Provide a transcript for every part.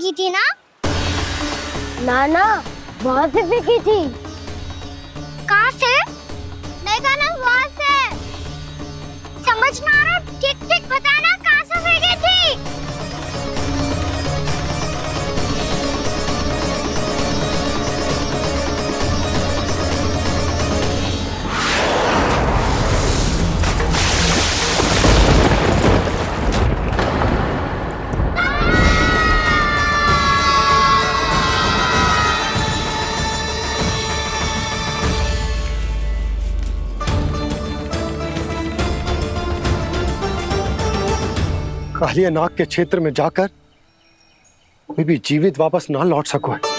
फेंकी थी ना? ना वहाँ से फेंकी थी। कहाँ से? नहीं कहा ना वहाँ से। समझ ना आ रहा, ठीक ठीक बताना कहाँ से फेंकी थी? कालिया नाग के क्षेत्र में जाकर कोई भी जीवित वापस ना लौट सको है।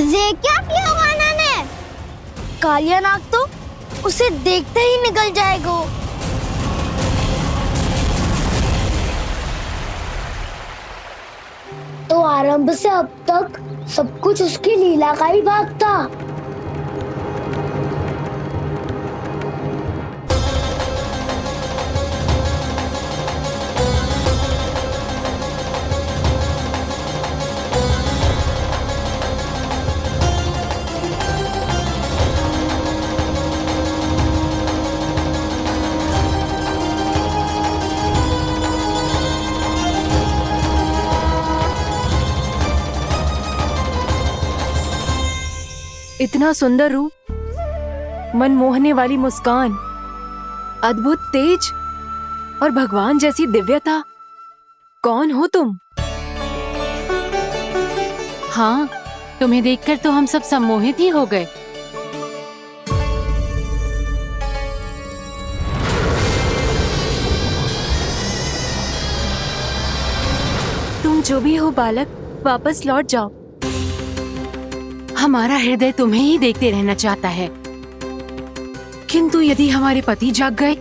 ये क्या किया वाना ने? कालिया नाग तो उसे देखते ही निकल जाएगा। तो आरंभ से अब तक सब कुछ उसकी लीला का ही भाग था। इतना सुंदर रूप, मन मोहने वाली मुस्कान, अद्भुत तेज और भगवान जैसी दिव्यता। कौन हो तुम? हाँ, तुम्हें देखकर तो हम सब सम्मोहित ही हो गए। तुम जो भी हो बालक, वापस लौट जाओ। हमारा हृदय तुम्हें ही देखते रहना चाहता है, किंतु यदि हमारे पति जाग गए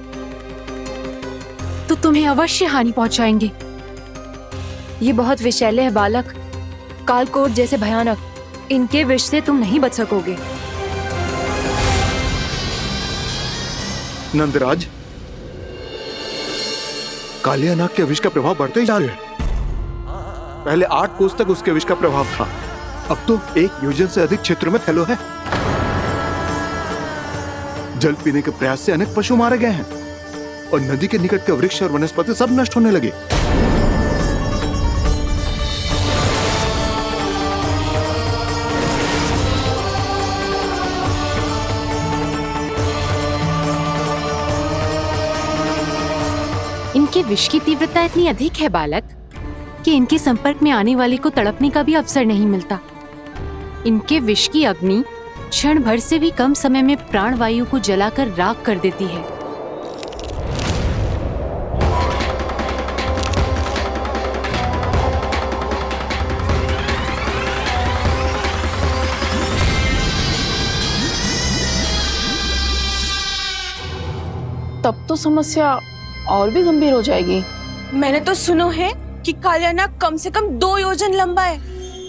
तो तुम्हें अवश्य हानि पहुंचाएंगे। ये बहुत विषैले है बालक, कालकोट जैसे भयानक। इनके विष से तुम नहीं बच सकोगे। नंदराज, कालिया नाग के विष का प्रभाव बढ़ते ही जा रहा है। पहले 8 कोस तक उसके विष का प्रभाव था, अब तो 1 योजन से अधिक क्षेत्र में फैलो है। जल पीने के प्रयास से अनेक पशु मारे गए हैं और नदी के निकट के वृक्ष और वनस्पति सब नष्ट होने लगे। इनके विष की तीव्रता इतनी अधिक है बालक कि इनके संपर्क में आने वाले को तड़पने का भी अवसर नहीं मिलता। इनके विष की अग्नि क्षण भर से भी कम समय में प्राण वायु को जलाकर राख कर देती है। तब तो समस्या और भी गंभीर हो जाएगी। मैंने तो सुनो है कि कालिया नाग कम से कम 2 योजन लंबा है,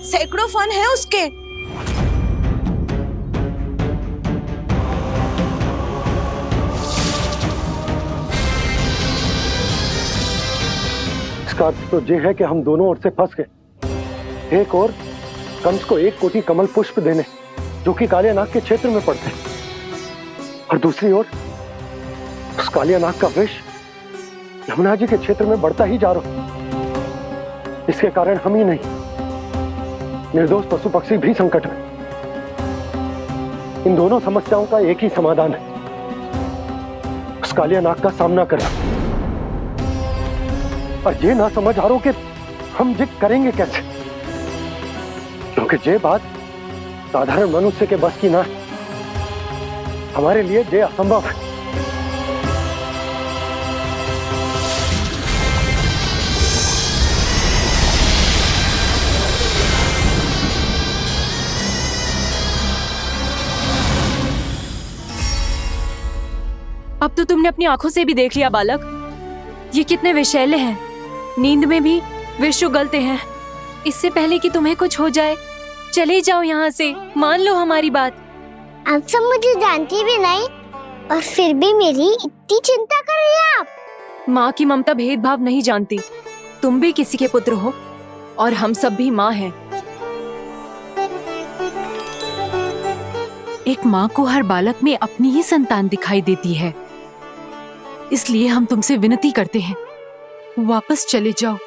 सैकड़ों फन है उसके। इसका अर्थ तो ये है कि हम दोनों ओर से फंस गए। एक और कंस को 1 कोटि कमल पुष्प देने जो कि कालियानाग के क्षेत्र में पड़ते हैं, और दूसरी ओर उस कालियानाग का विष यमुना जी के क्षेत्र में बढ़ता ही जा रहा। इसके कारण हम ही नहीं, निर्दोष पशु पक्षी भी संकट में। इन दोनों समस्याओं का एक ही समाधान है, उस कालियानाग का सामना करना। और ये ना समझ आ रहा कि हम ये करेंगे कैसे, क्योंकि ये बात साधारण मनुष्य के बस की ना है। हमारे लिए ये असंभव है। अब तो तुमने अपनी आंखों से भी देख लिया बालक, ये कितने विषैले हैं। नींद में भी विष उगलते हैं। इससे पहले कि तुम्हें कुछ हो जाए, चले जाओ यहाँ से, मान लो हमारी बात। आप सब मुझे जानती भी नहीं और फिर भी मेरी इतनी चिंता कर रही हैं आप। माँ की ममता भेदभाव नहीं जानती। तुम भी किसी के पुत्र हो और हम सब भी माँ हैं। एक माँ को हर बालक में अपनी ही संतान दिखाई देती है, इसलिए हम तुमसे विनती करते हैं, वापस चले जाओ,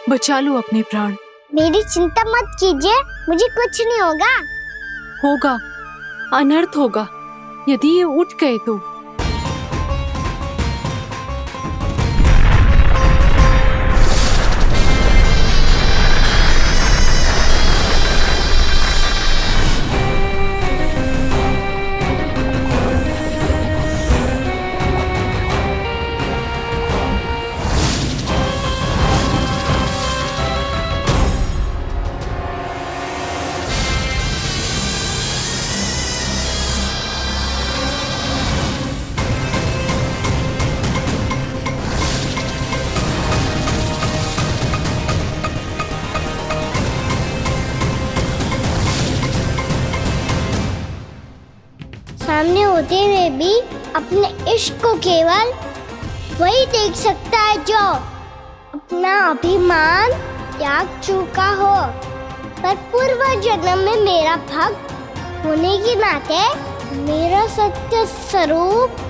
बचा लो अपने प्राण। मेरी चिंता मत कीजिए, मुझे कुछ नहीं होगा। होगा, अनर्थ होगा यदि ये उठ गए तो। सामने होते हुए भी अपने इश्क को केवल वही देख सकता है जो अपना अभिमान त्याग चुका हो। पर पूर्व जन्म में मेरा भक्त होने के नाते मेरा सत्य स्वरूप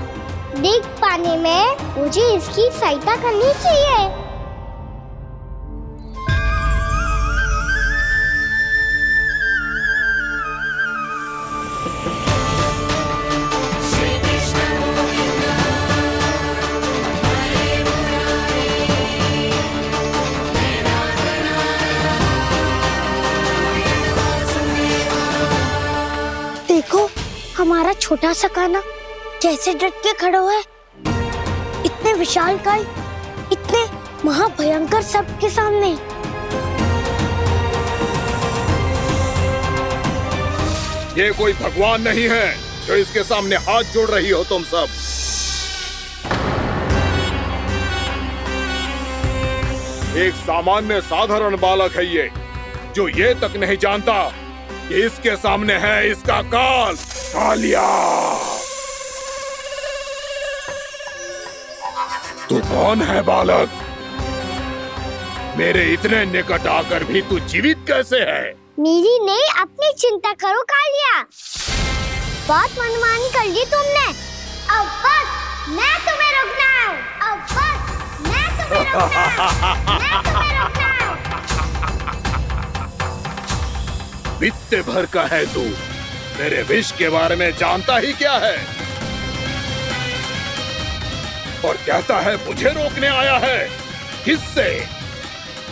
देख पाने में मुझे इसकी सहायता करनी चाहिए। देखो हमारा छोटा सा कान्हा कैसे डट के खड़ा हुआ है, इतने विशालकाय, इतने महाभयंकर सबके सामने। ये कोई भगवान नहीं है जो इसके सामने हाथ जोड़ रही हो तुम सब। एक सामान्य साधारण बालक है ये, जो ये तक नहीं जानता कि इसके सामने है इसका काल, कालिया। तू कौन है बालक? मेरे इतने निकट आकर भी तू जीवित कैसे है? मेरी नहीं, अपनी चिंता करो कालिया। बहुत मनमानी कर ली तुमने। अब बस मैं तुम्हें रोकना हूँ। अब बस मैं तुम्हें रोकना हूँ। मैं तुम्हें रोकना हूँ। बित्ते भर का है तू, मेरे विष के बारे में जानता ही क्या है? और कहता है मुझे रोकने आया है। किससे?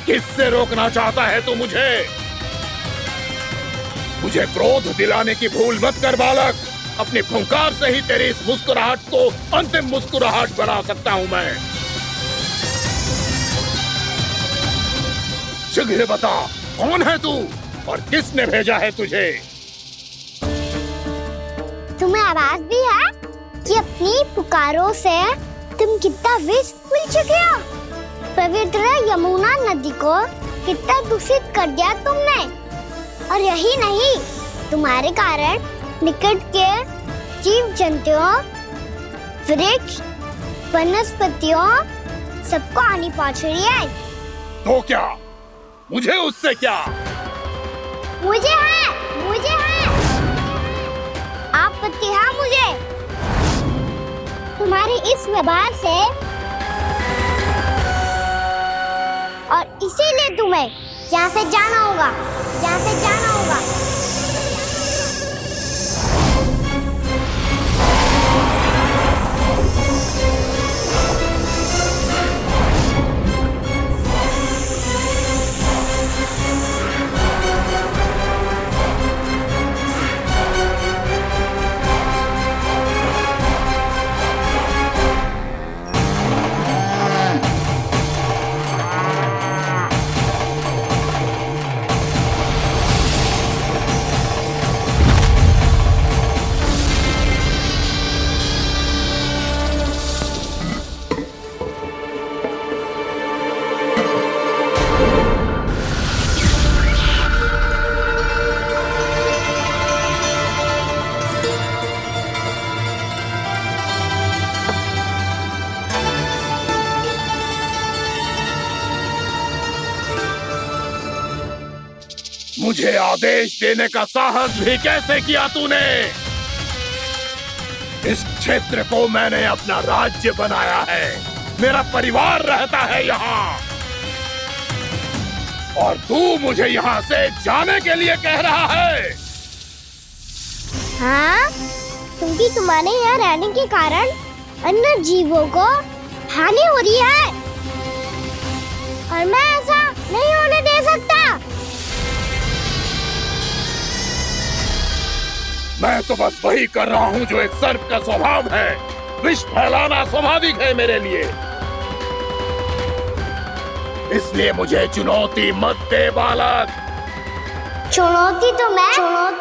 किससे रोकना चाहता है तू मुझे? मुझे क्रोध दिलाने की भूल मत कर बालक। अपनी फुंकार से ही तेरी इस मुस्कुराहट को अंतिम मुस्कुराहट बना सकता हूं मैं। शीघ्र बता, कौन है तू और किसने भेजा है तुझे? तुम्हें आवाज भी है कि अपनी पुकारों से तुम कितना विष भूल चुके हो। पवित्र यमुना नदी को कितना दूषित कर दिया तुमने। और यही नहीं, तुम्हारे कारण निकट के जीव जंतुओं, वृक्ष, वनस्पतियों सबको हानि पहुंच रही है। तो क्या, मुझे उससे क्या? मुझे है, मुझे है। आप पति हाँ मुझे। तुम्हारी इस व्यवहार से और इसीलिए तुम्हें यहाँ से जाना होगा, यहाँ से जाना होगा। मुझे आदेश देने का साहस भी कैसे किया तूने? इस क्षेत्र को मैंने अपना राज्य बनाया है, मेरा परिवार रहता है यहाँ, और तू मुझे यहाँ से जाने के लिए कह रहा है? हाँ, क्योंकि तुम्हारे यहाँ रहने के कारण अन्य जीवों को हानि हो रही है और मैं ऐसा नहीं होने दे सकता। मैं तो बस वही कर रहा हूँ जो एक सर्प का स्वभाव है। विष फैलाना स्वाभाविक है मेरे लिए, इसलिए मुझे चुनौती मत दे बालक। चुनौती तो मैं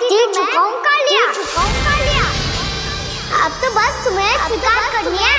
दे चुका हूँ कालिया। अब तो बस तुम्हें स्वीकार करनी है।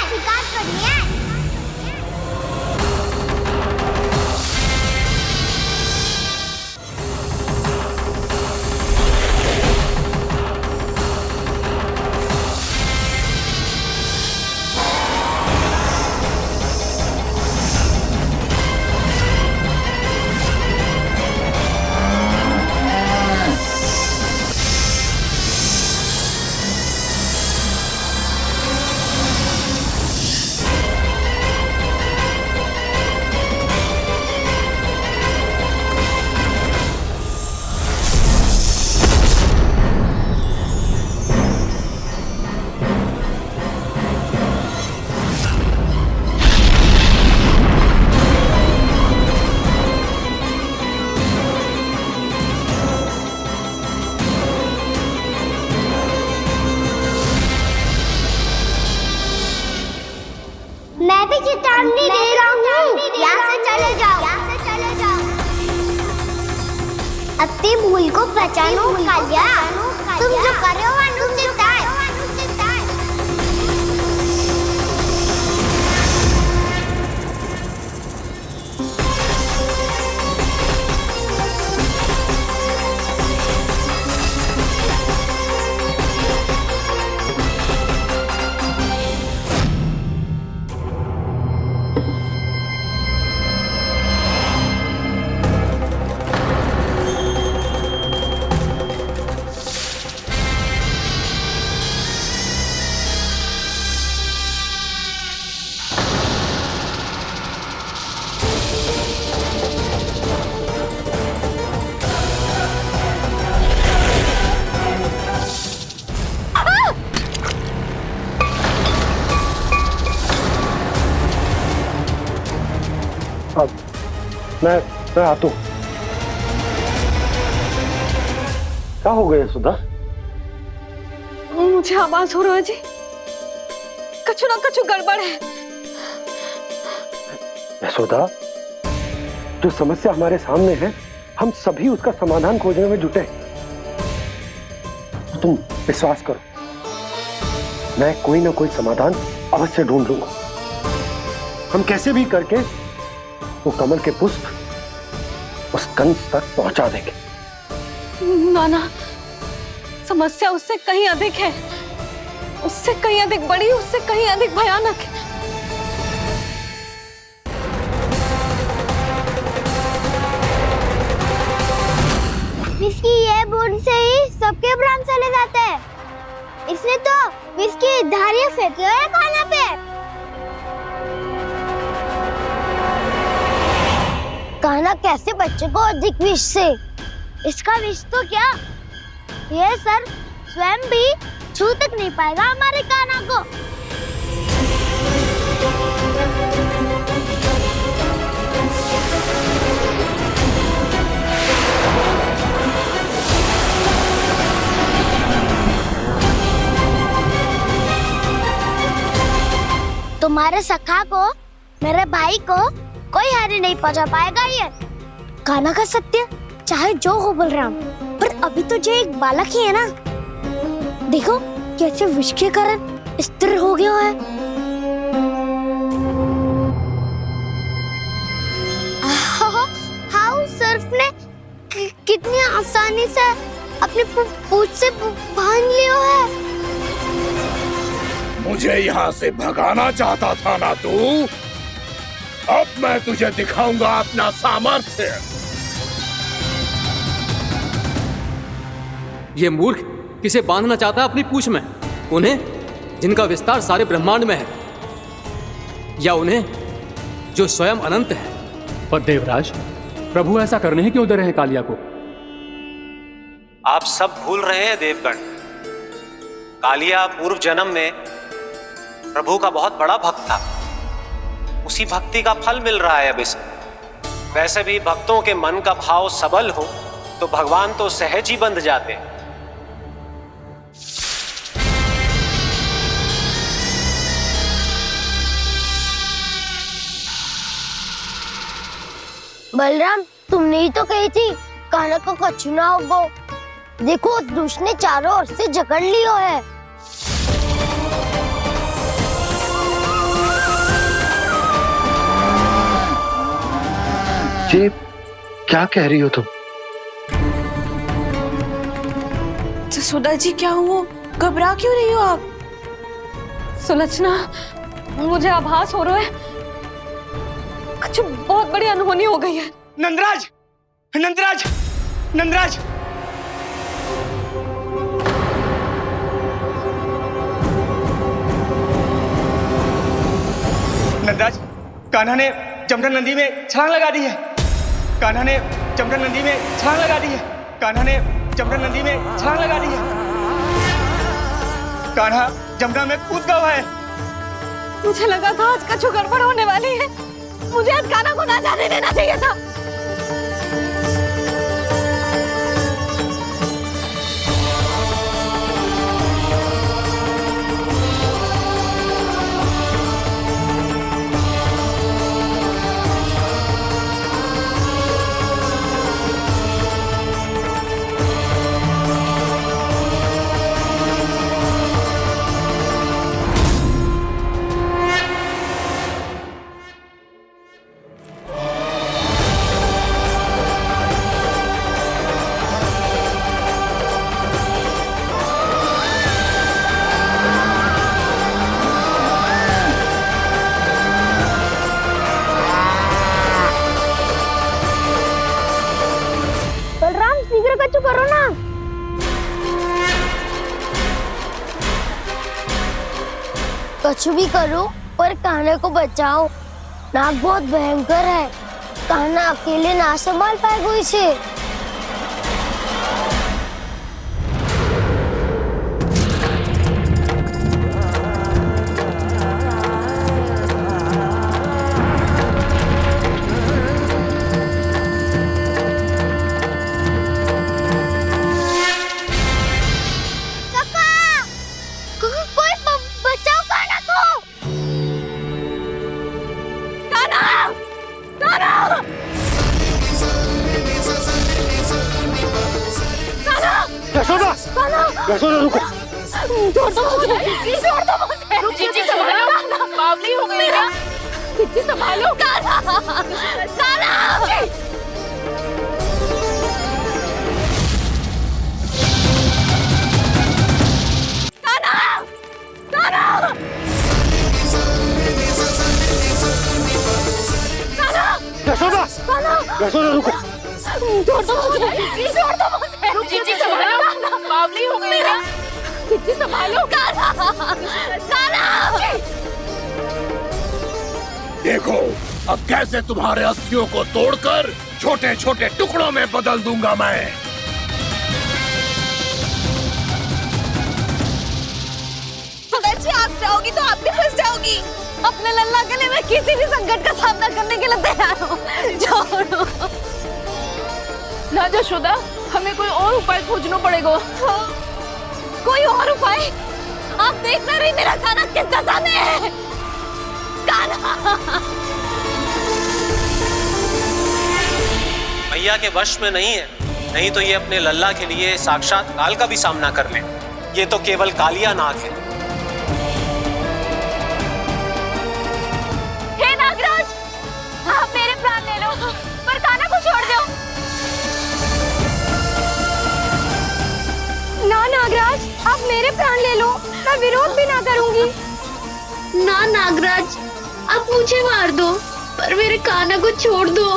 मैं भी चेतावनी दे रहा हूँ, यहाँ से चले जाओ। अपनी भूल को पहचानो कालिया, तुम जो कर रहे हो अनुचित है। अब मैं आता हूँ। क्या हो गया सुधा? मुझे आवाज हो रहा है जी, कछु ना कछु गड़बड़ है। यशोदा, जो समस्या हमारे सामने है, हम सभी उसका समाधान खोजने में जुटे। तुम विश्वास करो, मैं कोई ना कोई समाधान अवश्य ढूंढ लूंगा। हम कैसे भी करके वो कमल के पुष्प उस कंस तक पहुंचा देंगे। नाना, समस्या उससे कहीं अधिक है, उससे कहीं अधिक बड़ी, उससे कहीं अधिक भयानक है। सबके प्राण चले जाते हैं। इसने तो विष की धारियां फेंकी है कान्हा पे। कान्हा कैसे बच्चे को अधिक विष से? इसका विष तो क्या, ये सर स्वयं भी छू तक नहीं पाएगा हमारे कान्हा को। तुम्हारे सखा को, मेरे भाई को कोई हानि नहीं पहुंचा पाएगा। ये कान्हा का सत्य चाहे जो हो बलराम, पर अभी तो जो एक बालक ही है ना। देखो कैसे विष के कारण स्थिर हो गया है। हाउ सर्फ ने कितनी आसानी से अपनी पूंछ से बांध लिया है। मुझे यहाँ से भगाना चाहता था ना तू? अब मैं तुझे दिखाऊंगा अपना सामर्थ्य। ये मूर्ख किसे बांधना चाहता है अपनी पूंछ में? उन्हें जिनका विस्तार सारे ब्रह्मांड में है, या उन्हें जो स्वयं अनंत है? पर देवराज, प्रभु ऐसा करने ही क्यों दे रहे हैं कालिया को? आप सब भूल रहे हैं देवगण। कालिया पूर्व जन्म में प्रभु का बहुत बड़ा भक्त था। उसी भक्ति का फल मिल रहा है अब इसे। वैसे भी भक्तों के मन का भाव सबल हो तो भगवान तो सहज ही बंध जाते हैं। बलराम, तुमने ही तो कही थी कान्हा को कछु ना होगो। देखो उस दुष्ट ने चारों ओर से जकड़ लियो है। ये क्या कह रही हो तुम? जसोदा जी, क्या हुआ? घबरा क्यों रही हो आप? सुलक्षणा, मुझे आभास हो रहा है कुछ बहुत बड़ी अनहोनी हो गई है। नंदराज, नंदराज, नंदराज! नंदराज, कान्हा ने जमना नदी में छलांग लगा दी है। कान्हा ने जमना नदी में छलांग लगा दी है। कान्हा ने जमना नदी में छलांग लगा दी है। कान्हा जमना में कूद गया है। मुझे लगा था आज कछु गड़बड़ होने वाली है। मुझे आज कान्हा को ना जाने देना चाहिए था। कछु करो ना। कछु भी करो पर कान्हा को बचाओ। नाग बहुत भयंकर है। कान्हा अकेले ना संभाल पाएगा इसे। यशोदा रुको। छोड़ दो मुझे, छोड़ दो मुझे। जीजी संभालो, बावली हो गई है। जीजी संभालो। कान्हा, कान्हा। यशोदा, यशोदा रुको। छोड़ दो मुझे, छोड़ दो मुझे। जीजी संभालो। बावली हो गई क्या? कितनी संभालो। देखो अब कैसे तुम्हारे अस्थियों को तोड़कर छोटे छोटे टुकड़ों में बदल दूंगा मैं। सुदर्शी, आप जाओगी तो आप भी फंस जाओगी। अपने लल्ला के लिए मैं किसी भी संकट का सामना करने के लिए तैयार हूँ। छोड़ो ना जशोदा, हमें कोई और उपाय खोजना पड़ेगा। कोई और उपाय? आप देख ना रही मेरा काना किस दशा में है। काना मैया के वश में नहीं है, नहीं तो ये अपने लल्ला के लिए साक्षात काल का भी सामना कर ले। ये तो केवल कालिया नाग है। हे नागराज, आप मेरे प्राण ले लो पर काना को छोड़ दो। ना नागराज, आप मेरे प्राण ले लो, मैं विरोध भी ना करूंगी। ना नागराज, आप मुझे मार दो पर मेरे काना को छोड़ दो।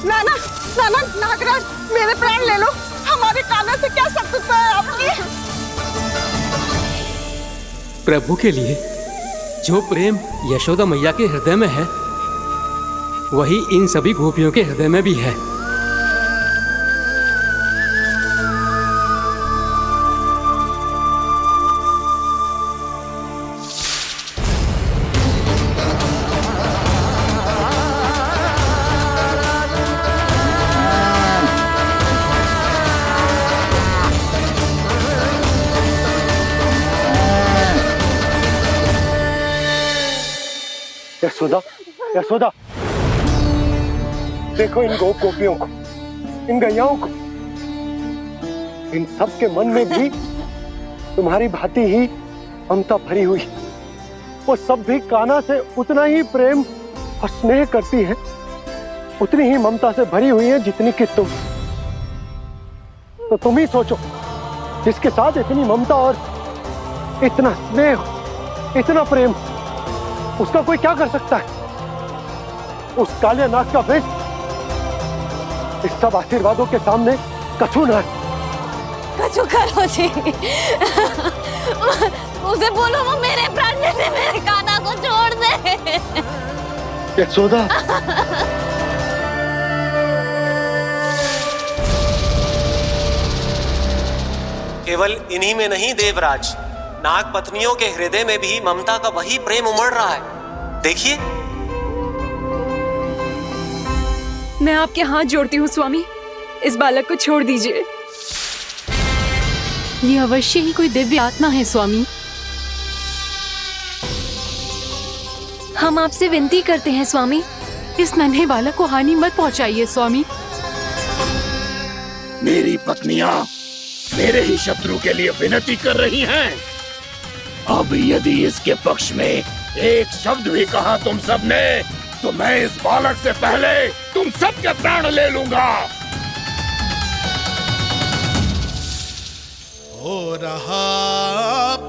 ना ना ना ना नागराज, मेरे प्राण ले लो। हमारे काना से क्या शत्रुता है आपकी? प्रभु के लिए जो प्रेम यशोदा मैया के हृदय में है, वही इन सभी गोपियों के हृदय में भी है। यशोदा, यशोदा, देखो इन गोपियों को, इन गैयाओं को। इन सब के मन में भी तुम्हारी भांति ही ममता भरी हुई। वो सब भी कान्हा से उतना ही प्रेम और स्नेह करती हैं, उतनी ही ममता से भरी हुई हैं जितनी कि तुम। तो तुम ही सोचो, जिसके साथ इतनी ममता और इतना स्नेह, इतना प्रेम, उसका कोई क्या कर सकता है? उस कालिया नाग का वेश इस सब आशीर्वादों के सामने कछु न है। कछु करो जी। उसे बोलो वो मेरे प्राण ले दे, मेरे काना को छोड़ दे। यशोदा, केवल इन्हीं में नहीं देवराज, नाग पत्नियों के हृदय में भी ममता का वही प्रेम उमड़ रहा है। देखिए। मैं आपके हाथ जोड़ती हूँ स्वामी, इस बालक को छोड़ दीजिए। ये अवश्य ही कोई दिव्य आत्मा है स्वामी। हम आपसे विनती करते हैं स्वामी, इस नन्हे बालक को हानि मत पहुंचाइए स्वामी। मेरी पत्नियां मेरे ही शत्रु के लिए विनती कर रही हैं। अब यदि इसके पक्ष में एक शब्द भी कहा तुम सबने, तो मैं इस बालक से पहले तुम सबके प्राण ले लूंगा। हो रहा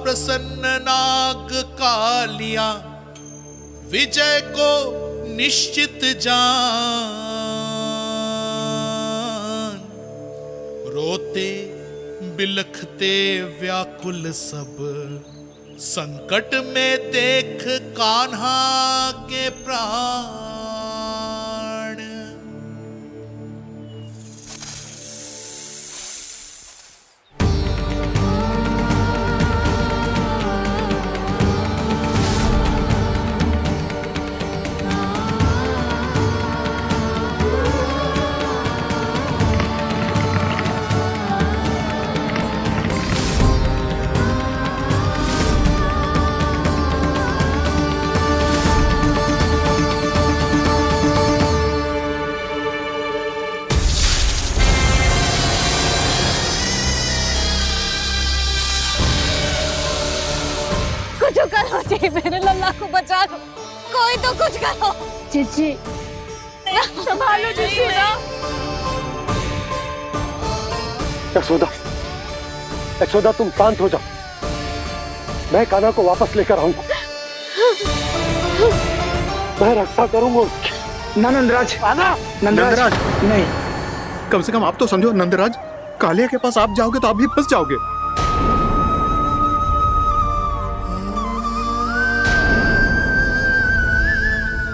प्रसन्न नाग कालिया, विजय को निश्चित जान। रोते बिलखते व्याकुल सब, संकट में देख कान्हा के प्राण। कुछ करो जी, मेरे लल्ला को बचा लो। कोई तो कुछ करो। जीजी, संभालो यशोदा। यशोदा, यशोदा तुम शांत हो जाओ, मैं कान्हा को वापस लेकर आऊंगा। मैं रक्षा करूंगा उसकी। ना नंदराज, नंदराज नहीं। कम से कम आप तो समझो नंदराज, कालिया के पास आप जाओगे तो आप भी फंस जाओगे।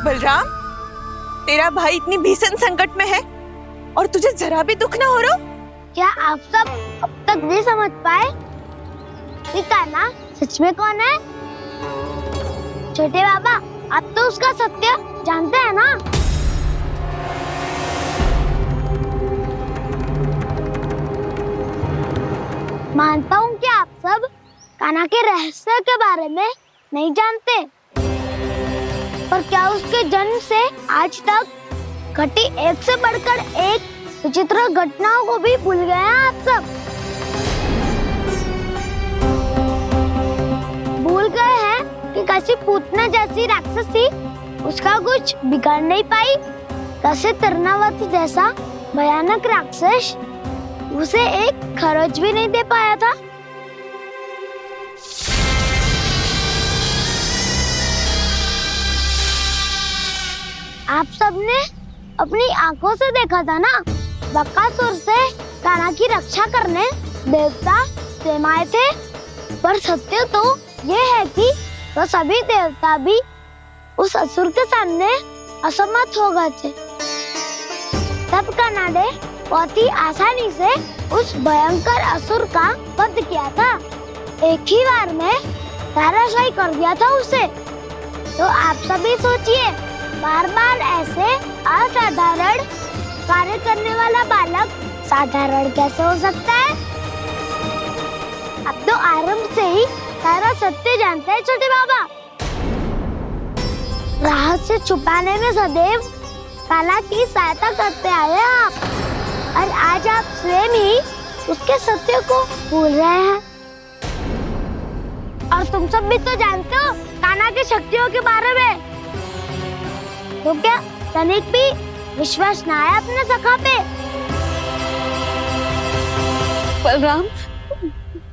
बलराम, तेरा भाई इतनी भीषण संकट में है और तुझे जरा भी दुख ना हो रहा? क्या आप सब अब तक नहीं समझ पाए कि कान्हा सच में कौन है? छोटे बाबा, आप तो उसका सत्य जानते हैं ना? मानता हूँ कि आप सब कान्हा के रहस्य के बारे में नहीं जानते, पर क्या उसके जन्म से आज तक घटी एक से बढ़कर एक विचित्र घटनाओं को भी भूल गए हैं आप सब? भूल गए हैं कि कैसी पूतना जैसी राक्षसी उसका कुछ बिगाड़ नहीं पाई, कैसे तरनावती जैसा भयानक राक्षस उसे एक खरोच भी नहीं दे पाया था। आप सबने अपनी आंखों से देखा था ना, बकासुर से कान्हा की रक्षा करने देवता स्वयं आए थे। पर सत्य तो ये है कि वो सभी देवता भी उस असुर के सामने असमर्थ हो गए थे। तब कान्हा ने बहुत ही आसानी से उस भयंकर असुर का वध किया था। एक ही बार में धराशायी कर दिया था उसे। तो आप सभी सोचिए, बार बार ऐसे असाधारण कार्य करने वाला बालक साधारण कैसे हो सकता है? अब तो आरंभ से ही सारा सत्य जानते हैं छोटे बाबा। रहस्य छुपाने में सदैव कान्हा की सहायता करते आए हैं आप, और आज आप स्वयं ही उसके सत्य को भूल रहे हैं। और तुम सब भी तो जानते हो कान्हा की शक्तियों के बारे में। तो क्या तनिक भी विश्वास ना है अपने सखा पे? बलराम,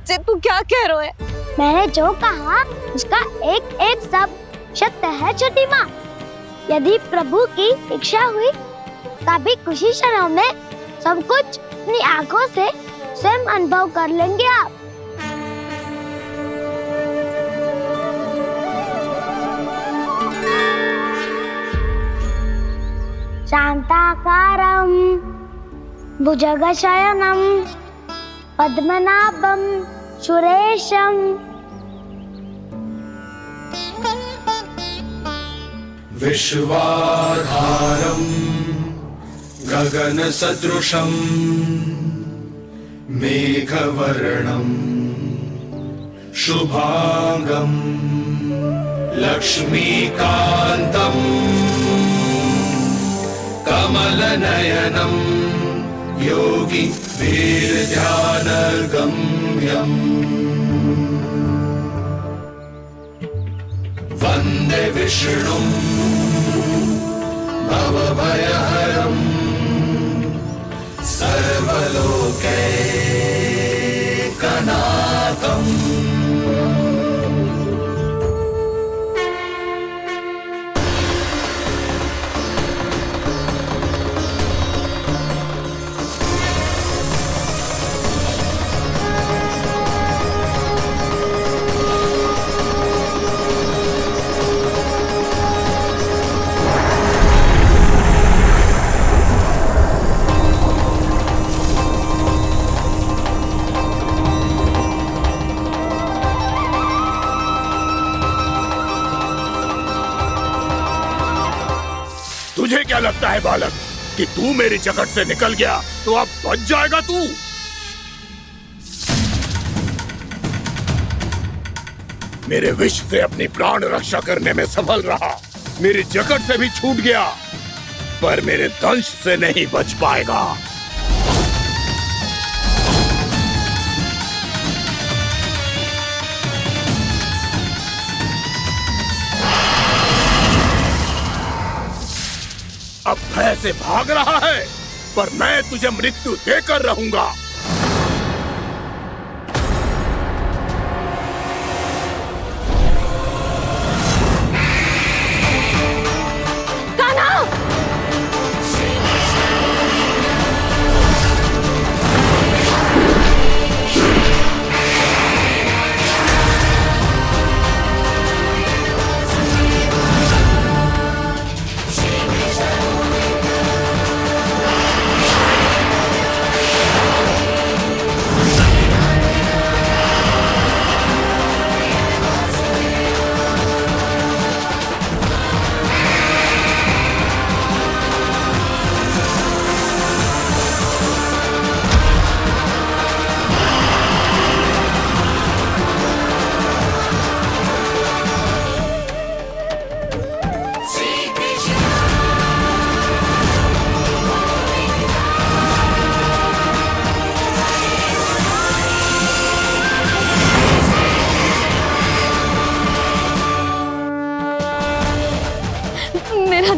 जे तू क्या कह रहा है? मैंने जो कहा उसका एक एक शब्द सत्य है छोटी माँ। यदि प्रभु की इच्छा हुई तभी कुछ ही क्षणों में सब कुछ अपनी आंखों से स्वयं अनुभव कर लेंगे आप। शांताकारं भुजगशयनं पद्मनाभं सुरेशं विश्वाधारं गगनसदृशं मेघवर्णं शुभांगं लक्ष्मीकान्तं कमलनयनं योगी वीरध्यानगम्यं वन्दे विष्णुं भवभयहरं सर्वलोकैकनाथम्। तुझे क्या लगता है बालक कि तू मेरी जगत से निकल गया तो अब बच जाएगा तू? मेरे विष से अपनी प्राण रक्षा करने में सफल रहा, मेरी जगत से भी छूट गया, पर मेरे दंश से नहीं बच पाएगा। अब भय से भाग रहा है, पर मैं तुझे मृत्यु देकर रहूंगा। कान्हा!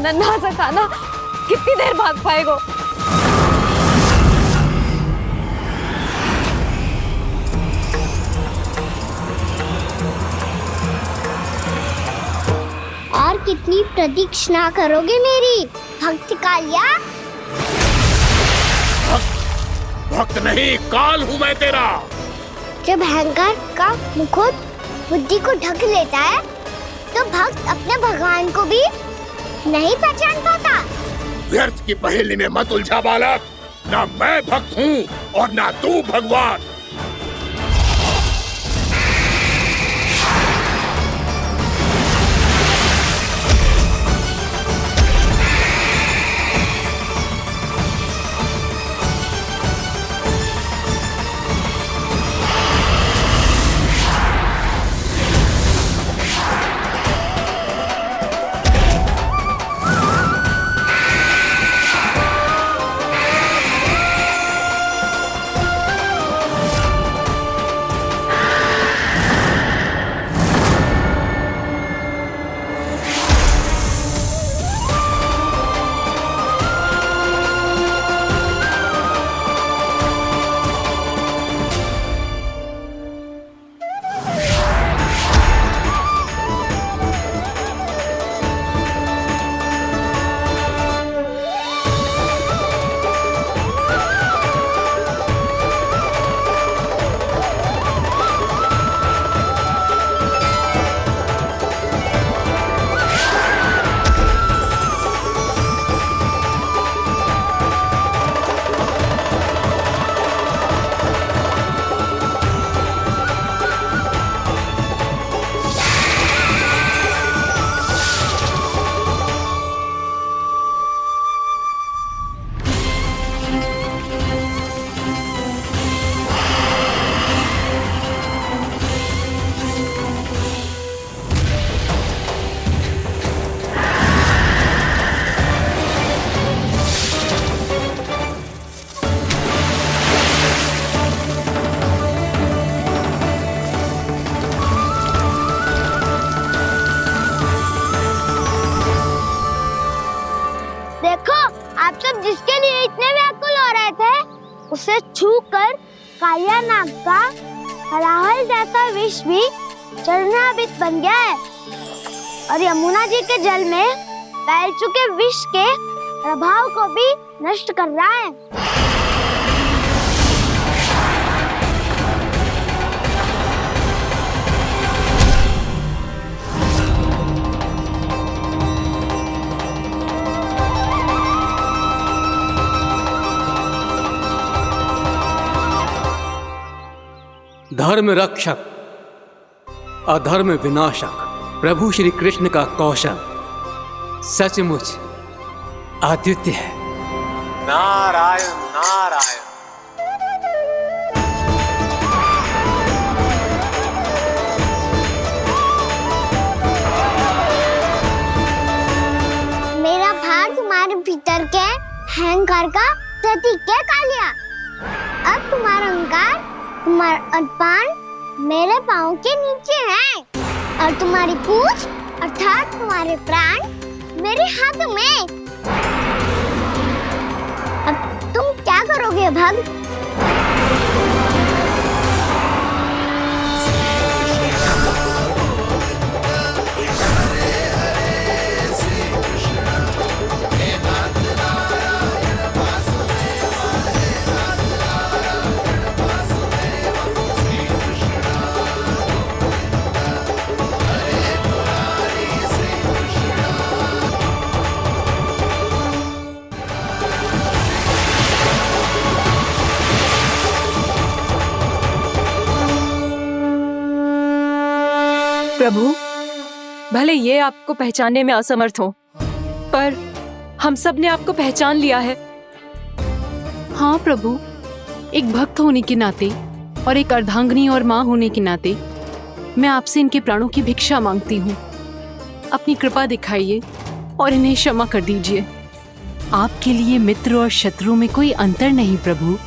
नन्हा सा कान्हा कितनी देर भाग पाएगा? और कितनी प्रतीक्षा करोगे मेरी भक्त कालिया? भक्त नहीं, काल हूँ मैं तेरा। जब अहंकार का मुकुट बुद्धि को ढक लेता है तो भक्त अपने भगवान को भी नहीं पहचान पाता। व्यर्थ की पहेली में मत उलझा बालक। ना मैं भक्त हूँ और ना तू भगवान। जिसके लिए इतने व्याकुल हो रहे थे उसे छूकर कालिया नाग का हलाहल जैसा विष भी चरणामृत बन गया है और यमुना जी के जल में फैल चुके विष के प्रभाव को भी नष्ट कर रहा है। धर्म रक्षक अधर्म विनाशक प्रभु श्री कृष्ण का कौशल सचमुच अद्वितीय है। नारायण नारायण। मेरा भार तुम्हारे भीतर के अहंकार का प्रतीक है कालिया। अब तुम्हारा अहंकार, तुम्हारा अभिमान मेरे पाँव के नीचे है और तुम्हारी पूंछ अर्थात तुम्हारे प्राण मेरे हाथ में। अब तुम क्या करोगे भक्त? प्रभु, भले ये आपको पहचानने में असमर्थ हो, पर हम सब ने आपको पहचान लिया है। हाँ प्रभु, एक भक्त होने के नाते और एक अर्धांगिनी और माँ होने के नाते मैं आपसे इनके प्राणों की भिक्षा मांगती हूँ। अपनी कृपा दिखाइए और इन्हें क्षमा कर दीजिए। आपके लिए मित्र और शत्रु में कोई अंतर नहीं प्रभु।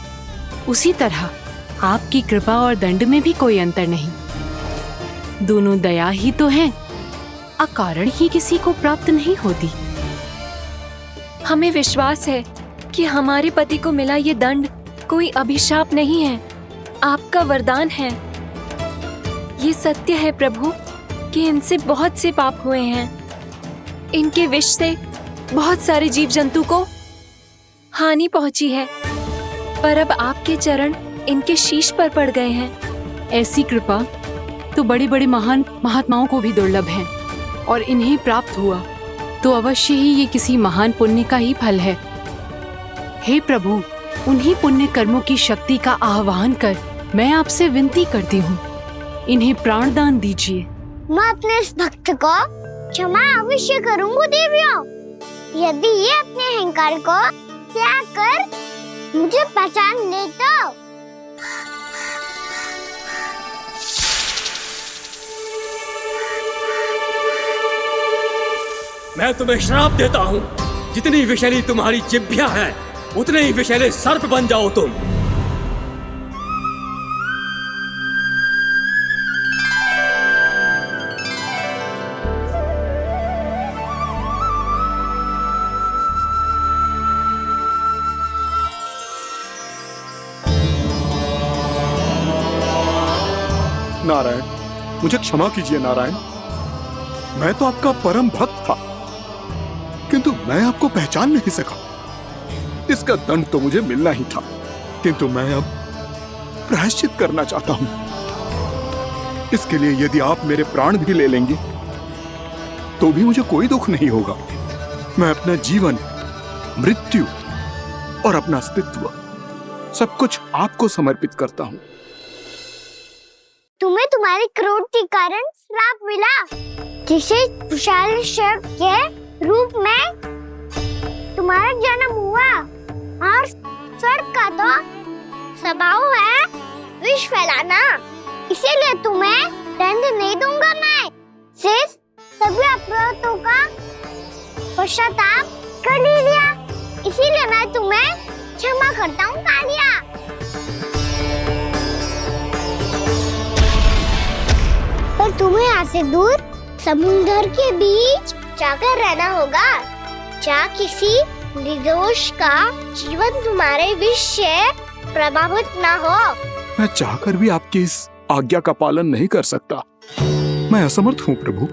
उसी तरह आपकी कृपा और दंड में भी कोई अंतर नहीं। दोनों दया ही तो हैं, अकारण ही किसी को प्राप्त नहीं होती। हमें विश्वास है कि हमारे पति को मिला ये दंड कोई अभिशाप नहीं है, आपका वरदान है। ये सत्य है प्रभु कि इनसे बहुत से पाप हुए हैं। इनके विष से बहुत सारे जीव जंतु को हानि पहुंची है, पर अब आपके चरण इनके शीश पर पड़ गए हैं। ऐसी कृपा तो बड़े बड़े महान महात्माओं को भी दुर्लभ है, और इन्हें प्राप्त हुआ तो अवश्य ही ये किसी महान पुण्य का ही फल है। हे प्रभु, उन्हीं पुण्य कर्मों की शक्ति का आह्वान कर मैं आपसे विनती करती हूँ, इन्हें प्राणदान दीजिए। मैं अपने इस भक्त को क्षमा अवश्य करूंगा देवियों, यदि ये अपने अहंकार को त्याग कर मुझे पहचान ले तो। मैं तुम्हें श्राप देता हूँ, जितनी विषैली तुम्हारी जिह्वा है उतने ही विषैले सर्प बन जाओ तुम। नारायण, मुझे क्षमा कीजिए नारायण। मैं तो आपका परम भक्त था, किंतु मैं आपको पहचान नहीं सका। इसका दंड तो मुझे मिलना ही था, किंतु मैं अब प्रायश्चित करना चाहता हूं। इसके लिए यदि आप मेरे प्राण भी ले लेंगे तो भी मुझे कोई दुख नहीं होगा। मैं अपना जीवन, मृत्यु और अपना अस्तित्व सब कुछ आपको समर्पित करता हूं। तुम्हें तुम्हारे क्रोध के कारण श्राप मिला, जिसे विशाल सर्प के रूप में तुम्हारा जन्म हुआ, और सर्प का तो स्वभाव है विष फैलाना। इसीलिए तुम्हें दंड नहीं दूंगा मैं, सिर्फ सभी अपराधों का पश्चाताप कर लिया। इसीलिए मैं तुम्हें क्षमा करता हूँ कालिया। पर तुम्हें यहाँ से दूर समुद्र के बीच जाकर रहना होगा, जहाँ किसी निर्दोष का जीवन तुम्हारे विष से प्रभावित ना हो। मैं चाहकर भी आपकी इस आज्ञा का पालन नहीं कर सकता। मैं असमर्थ हूँ प्रभु,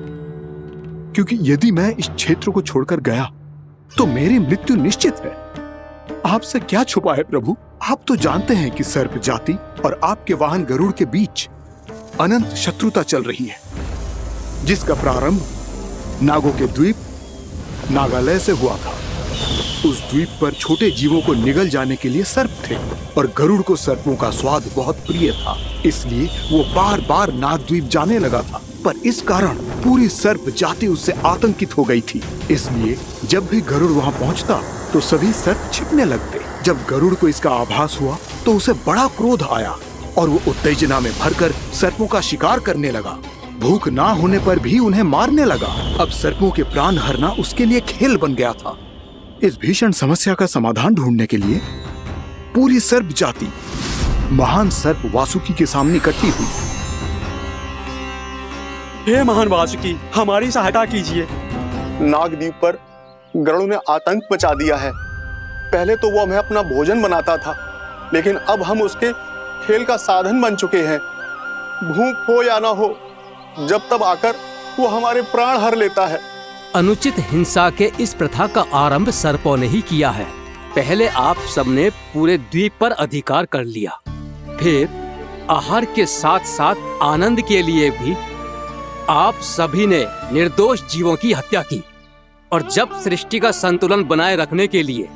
क्योंकि यदि मैं इस क्षेत्र को छोड़कर गया तो मेरी मृत्यु निश्चित है। आपसे क्या छुपा है प्रभु? आप तो जानते हैं कि सर्प जाति और आपके वाहन गरुड़ के बीच अनंत शत्रुता चल रही है, जिसका प्रारंभ नागों के द्वीप नागालय से हुआ था। उस द्वीप पर छोटे जीवों को निगल जाने के लिए सर्प थे, और गरुड़ को सर्पों का स्वाद बहुत प्रिय था, इसलिए वो बार बार नागद्वीप जाने लगा था। पर इस कारण पूरी सर्प जाति उससे आतंकित हो गई थी। इसलिए जब भी गरुड़ वहाँ पहुँचता तो सभी सर्प छिपने लगते। जब गरुड़ को इसका आभास हुआ तो उसे बड़ा क्रोध आया, और वो उत्तेजना में भरकर सर्पों का शिकार करने लगा। भूख ना होने पर भी उन्हें मारने लगा। अब सर्पों के प्राण हरना उसके लिए खेल बन गया था। इस भीषण समस्या का समाधान ढूंढने के लिए पूरी सर्प जाति महान सर्प वासुकी के सामने इकट्ठी हुई। हे महान वासुकी, हमारी सहायता कीजिए। नागद्वीप पर गरुड़ ने आतंक मचा दिया है। पहले तो वो हमें अपना भोजन बनाता था, लेकिन अब हम उसके खेल का साधन बन चुके हैं। भूख हो या ना हो, जब तब आकर वो हमारे प्राण हर लेता है। अनुचित हिंसा के इस प्रथा का आरंभ सर्पों ने ही किया है। पहले आप सबने पूरे द्वीप पर अधिकार कर लिया, फिर आहार के साथ साथ आनंद के लिए भी आप सभी ने निर्दोष जीवों की हत्या की। और जब सृष्टि का संतुलन बनाए रखने के लिए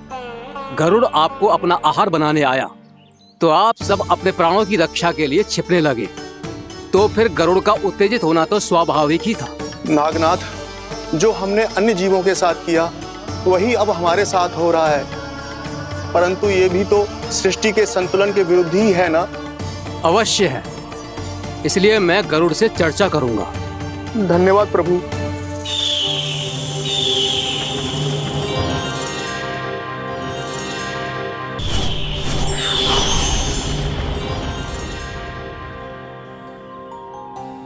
गरुड़ आपको अपना आहार बनाने आया, तो आप सब अपने प्राणों की रक्षा के लिए छिपने लगे। तो फिर गरुड़ का उत्तेजित होना तो स्वाभाविक ही था। नागनाथ, जो हमने अन्य जीवों के साथ किया वही अब हमारे साथ हो रहा है, परंतु ये भी तो सृष्टि के संतुलन के विरुद्ध ही है ना? अवश्य है, इसलिए मैं गरुड़ से चर्चा करूंगा। धन्यवाद प्रभु।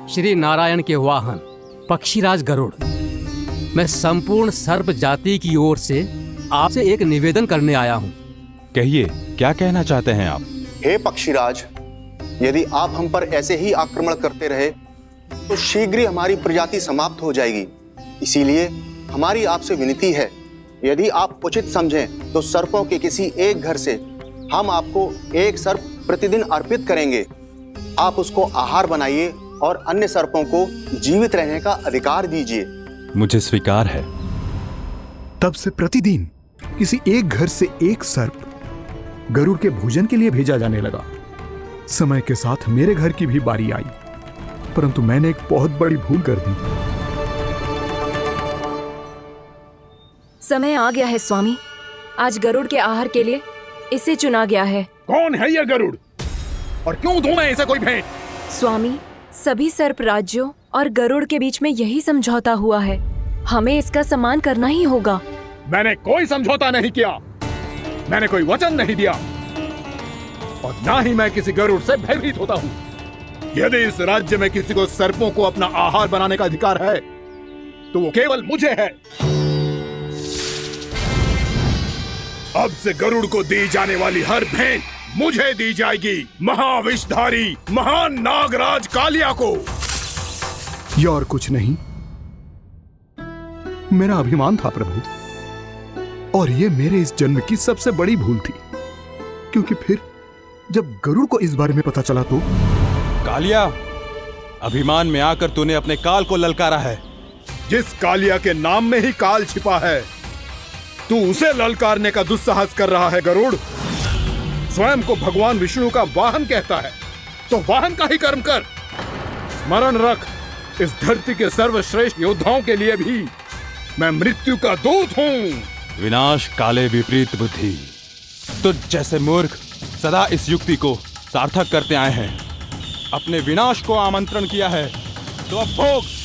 श्री नारायण के वाहन पक्षीराज गरुड़, मैं संपूर्ण सर्प जाति की ओर से आपसे एक निवेदन करने आया हूँ। कहिए, क्या कहना चाहते हैं आप? हे पक्षीराज, यदि आप हम पर ऐसे ही आक्रमण करते रहे तो शीघ्र ही हमारी प्रजाति समाप्त हो जाएगी। इसीलिए हमारी आपसे विनती है, यदि आप उचित समझें तो सर्पों के किसी एक घर से हम आपको एक सर्प प्रतिदिन अर्पित करेंगे। आप उसको आहार बनाइए और अन्य सर्पों को जीवित रहने का अधिकार दीजिए। मुझे स्वीकार है। तब से प्रतिदिन किसी एक घर से एक सर्प गरुड़ के भोजन के लिए भेजा जाने लगा। समय के साथ मेरे घर की भी बारी आई, परंतु मैंने एक बहुत बड़ी भूल कर दी। समय आ गया है स्वामी, आज गरुड़ के आहार के लिए इसे चुना गया है। कौन है यह गरुड़ और क्यों दूं मैं इसे कोई भेंट? स्वामी, सभी सर्प राज्यों और गरुड़ के बीच में यही समझौता हुआ है, हमें इसका सम्मान करना ही होगा। मैंने कोई समझौता नहीं किया, मैंने कोई वचन नहीं दिया और ना ही मैं किसी गरुड़ से भयभीत होता हूँ। यदि इस राज्य में किसी को सर्पों को अपना आहार बनाने का अधिकार है तो वो केवल मुझे है। अब से गरुड़ को दी जाने वाली हर भेंट मुझे दी जाएगी, महाविषधारी महान नागराज कालिया को। ये और कुछ नहीं, मेरा अभिमान था प्रभु, और ये मेरे इस जन्म की सबसे बड़ी भूल थी, क्योंकि फिर जब गरुड़ को इस बारे में पता चला तो। कालिया, अभिमान में आकर तूने अपने काल को ललकारा है। जिस कालिया के नाम में ही काल छिपा है, तू उसे ललकारने का दुस्साहस कर रहा है। गरुड़ स्वयं को भगवान विष्णु का वाहन कहता है, तो वाहन का ही कर्म कर। स्मरण रख, इस धरती के सर्वश्रेष्ठ योद्धाओं के लिए भी मैं मृत्यु का दूत हूँ। विनाश काले विपरीत बुद्धि। तुझ जैसे मूर्ख सदा इस युक्ति को सार्थक करते आए हैं। अपने विनाश को आमंत्रण किया है तो अब भोग।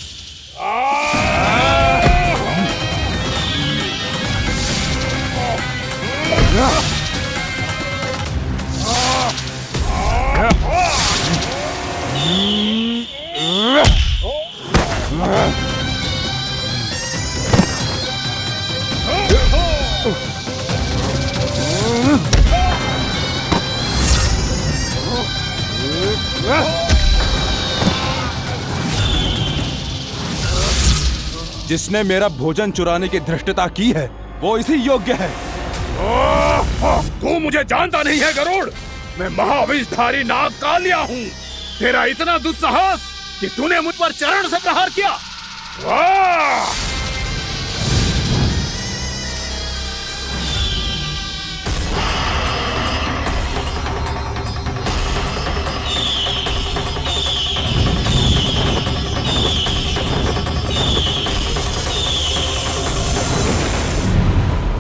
जिसने मेरा भोजन चुराने की धृष्टता की है वो इसी योग्य है। तू मुझे जानता नहीं है गरुड़, मैं महाविषधारी नाग कालिया हूँ। तेरा इतना दुस्साहस कि तूने मुझ पर चरण से प्रहार किया।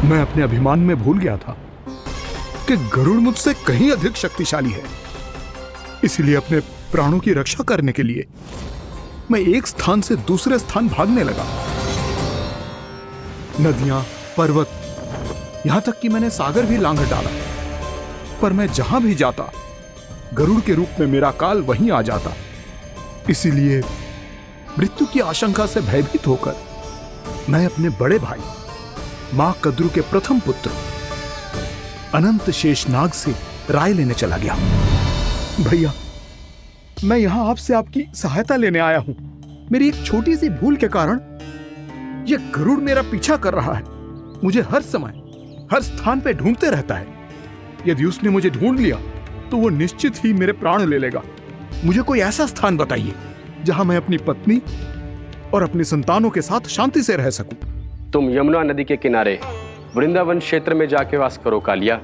मैं अपने अभिमान में भूल गया था कि गरुड़ मुझसे कहीं अधिक शक्तिशाली है। इसलिए अपने प्राणों की रक्षा करने के लिए मैं एक स्थान से दूसरे स्थान भागने लगा। नदियां, पर्वत, यहां तक कि मैंने सागर भी लांघ डाला, पर मैं जहां भी जाता गरुड़ के रूप में मेरा काल वहीं आ जाता। इसीलिए मृत्यु की आशंका से भयभीत होकर मैं अपने बड़े भाई मां कद्रू के प्रथम पुत्र अनंत शेषनाग से राय लेने चला गया। भैया, मैं यहां आपसे आपकी सहायता लेने आया हूं। मेरी एक छोटी सी भूल के कारण यह गरुड़ मेरा पीछा कर रहा है। मुझे हर समय हर स्थान पे ढूंढते रहता है। यदि उसने मुझे ढूंढ लिया तो वो निश्चित ही मेरे प्राण ले लेगा। मुझे कोई ऐसा स्थान बताइए जहां मैं अपनी पत्नी और अपनी संतानों के साथ शांति से रह सकूं। तुम यमुना नदी के किनारे वृंदावन क्षेत्र में जाके वास करो कालिया।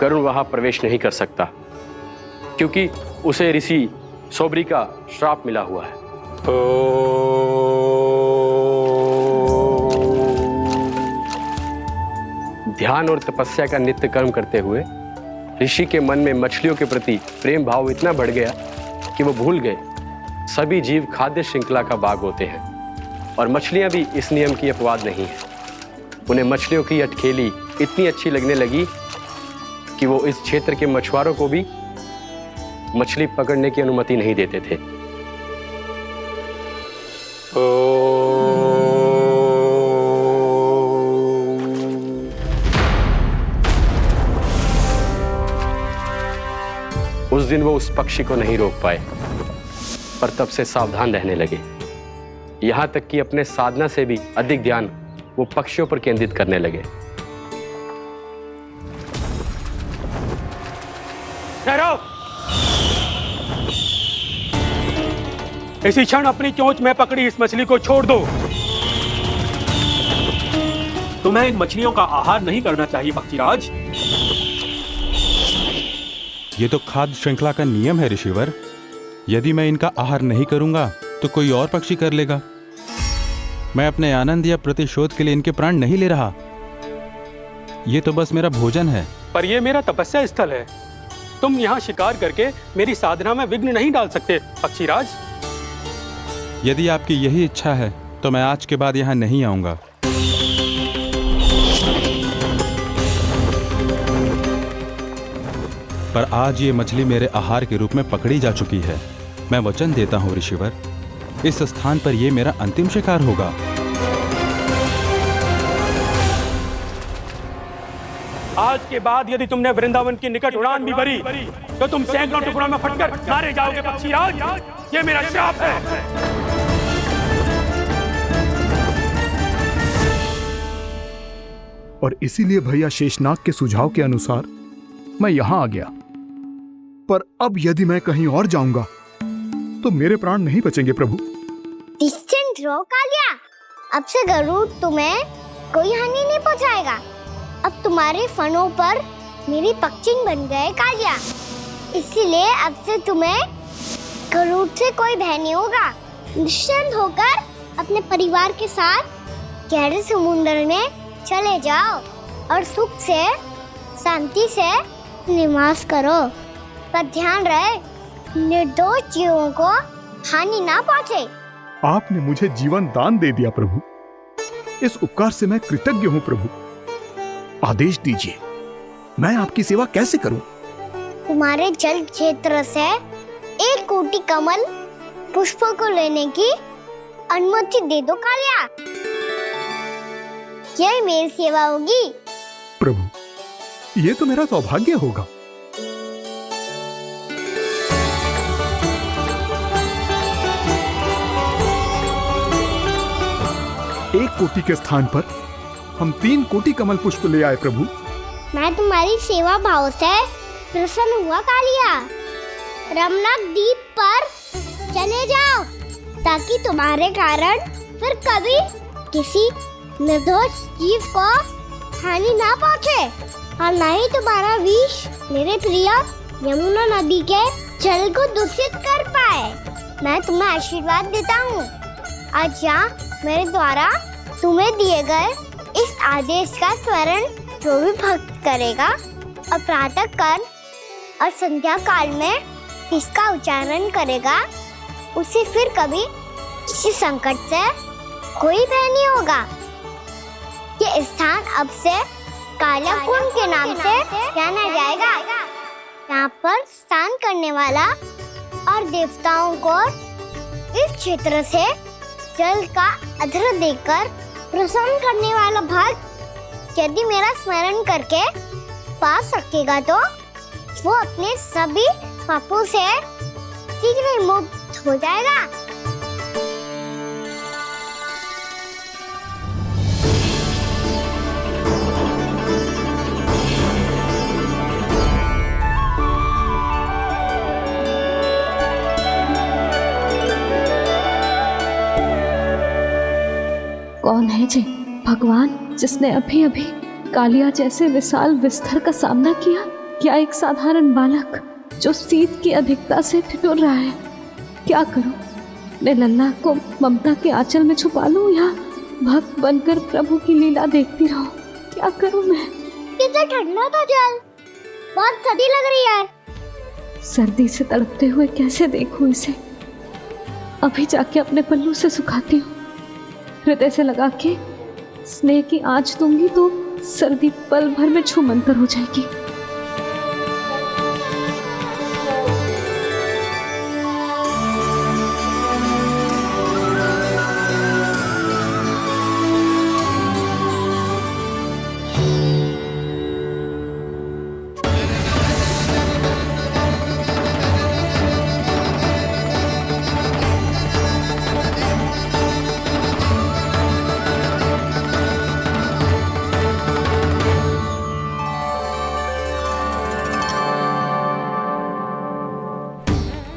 गरुड़ वहां प्रवेश नहीं कर सकता क्योंकि उसे ऋषि सोबरी का श्राप मिला हुआ है। ध्यान और तपस्या का नित्य कर्म करते हुए ऋषि के मन में मछलियों के प्रति प्रेम भाव इतना बढ़ गया कि वो भूल गए सभी जीव खाद्य श्रृंखला का भाग होते हैं और मछलियां भी इस नियम की अपवाद नहीं है। उन्हें मछलियों की अटखेली इतनी अच्छी लगने लगी कि वो इस क्षेत्र के मछुआरों को भी मछली पकड़ने की अनुमति नहीं देते थे। उस दिन वो उस पक्षी को नहीं रोक पाए, पर तब से सावधान रहने लगे। यहां तक कि अपने साधना से भी अधिक ध्यान वो पक्षियों पर केंद्रित करने लगे। ठहरो! इसी क्षण अपनी चोंच में पकड़ी इस मछली को छोड़ दो। तुम्हें इन मछलियों का आहार नहीं करना चाहिए पक्षीराज। ये तो खाद्य श्रृंखला का नियम है ऋषिवर। यदि मैं इनका आहार नहीं करूंगा तो कोई और पक्षी कर लेगा। मैं अपने आनंद या प्रतिशोध के लिए इनके प्राण नहीं ले रहा। ये तो बस मेरा भोजन है। पर यह मेरा तपस्या स्थल है। तुम यहाँ शिकार करके मेरी साधना में विघ्न नहीं डाल सकते पक्षीराज। यदि आपकी यही इच्छा है तो मैं आज के बाद यहाँ नहीं आऊंगा। पर आज ये मछली मेरे आहार के रूप में पकड़ी जा चुकी है। मैं वचन देता हूँ ऋषिवर, इस स्थान पर यह मेरा अंतिम शिकार होगा। आज के बाद यदि तुमने वृंदावन की निकट उड़ान भी भरी तो तुम सैकड़ों टुकड़ों में फटकर मारे जाओगे पक्षीराज। ये मेरा श्राप है। और इसीलिए भैया शेषनाग के सुझाव के अनुसार मैं यहां आ गया। पर अब यदि मैं कहीं और जाऊंगा तो मेरे प्राण नहीं बचेंगे प्रभु। निश्चिंत रहो कालिया, अब से गरुड़ तुम्हें कोई हानि नहीं पहुंचाएगा। अब तुम्हारे फनों पर मेरी पक्षिन बन गए कालिया, इसीलिए अब से तुम्हें गरुड़ से कोई भय नहीं होगा। निश्चिंत होकर अपने परिवार के साथ गहरे समुद्र में चले जाओ और सुख से शांति से निवास करो। पर ध्यान रहे निर्दोष जीवों को हानि ना पहुंचे। आपने मुझे जीवन दान दे दिया प्रभु, इस उपकार से मैं कृतज्ञ हूँ प्रभु। आदेश दीजिए, मैं आपकी सेवा कैसे करूं? तुम्हारे जल क्षेत्र से 1 कोटि कमल पुष्पों को लेने की अनुमति दे दो कालिया। यह मेरी सेवा होगी प्रभु। ये तो मेरा सौभाग्य होगा। 1 कोटि के स्थान पर हम 3 कोटि कमल पुष्प ले आए प्रभु। मैं तुम्हारी सेवा भाव से प्रसन्न हुआ कालिया। रमणक द्वीप पर चले जाओ ताकि तुम्हारे कारण फिर कभी किसी निर्दोष जीव को हानि ना पहुंचे और न ही तुम्हारा विष मेरे प्रिय यमुना नदी के जल को दूषित कर पाए। मैं तुम्हें आशीर्वाद देता हूँ। आज यहाँ मेरे द्वारा तुम्हें दिए गए इस आदेश का स्मरण जो भी भक्त करेगा और प्रातः काल और संध्या काल में इसका उच्चारण करेगा, उसे फिर कभी किसी संकट से कोई भय नहीं होगा। ये स्थान अब से काला कुंड के नाम से जाना जाएगा। यहाँ पर स्नान करने वाला और देवताओं को इस क्षेत्र से जल का अर्घ्य देकर प्रसन्न करने वाला भक्त यदि मेरा स्मरण करके पा सकेगा तो वो अपने सभी पापों से शीघ्र ही मुक्त हो जाएगा। कौन है जी भगवान जिसने अभी अभी कालिया जैसे विशाल विस्तर का सामना किया? क्या एक साधारण बालक जो शीत की अधिकता से ठिठुर रहा है? क्या करूं? मैं लल्ला को ममता के आंचल में छुपा लूं या भक्त बनकर प्रभु की लीला देखती रहूं? क्या करूं मैं? कितना ठंडा था जल, बहुत सर्दी लग रही है। सर्दी से तड़पते हुए कैसे देखूं इसे? अभी जाके अपने पल्लू से सुखाती हूँ। हृदय से लगा के स्नेह की आंच दूंगी तो सर्दी पल भर में छूमंतर हो जाएगी।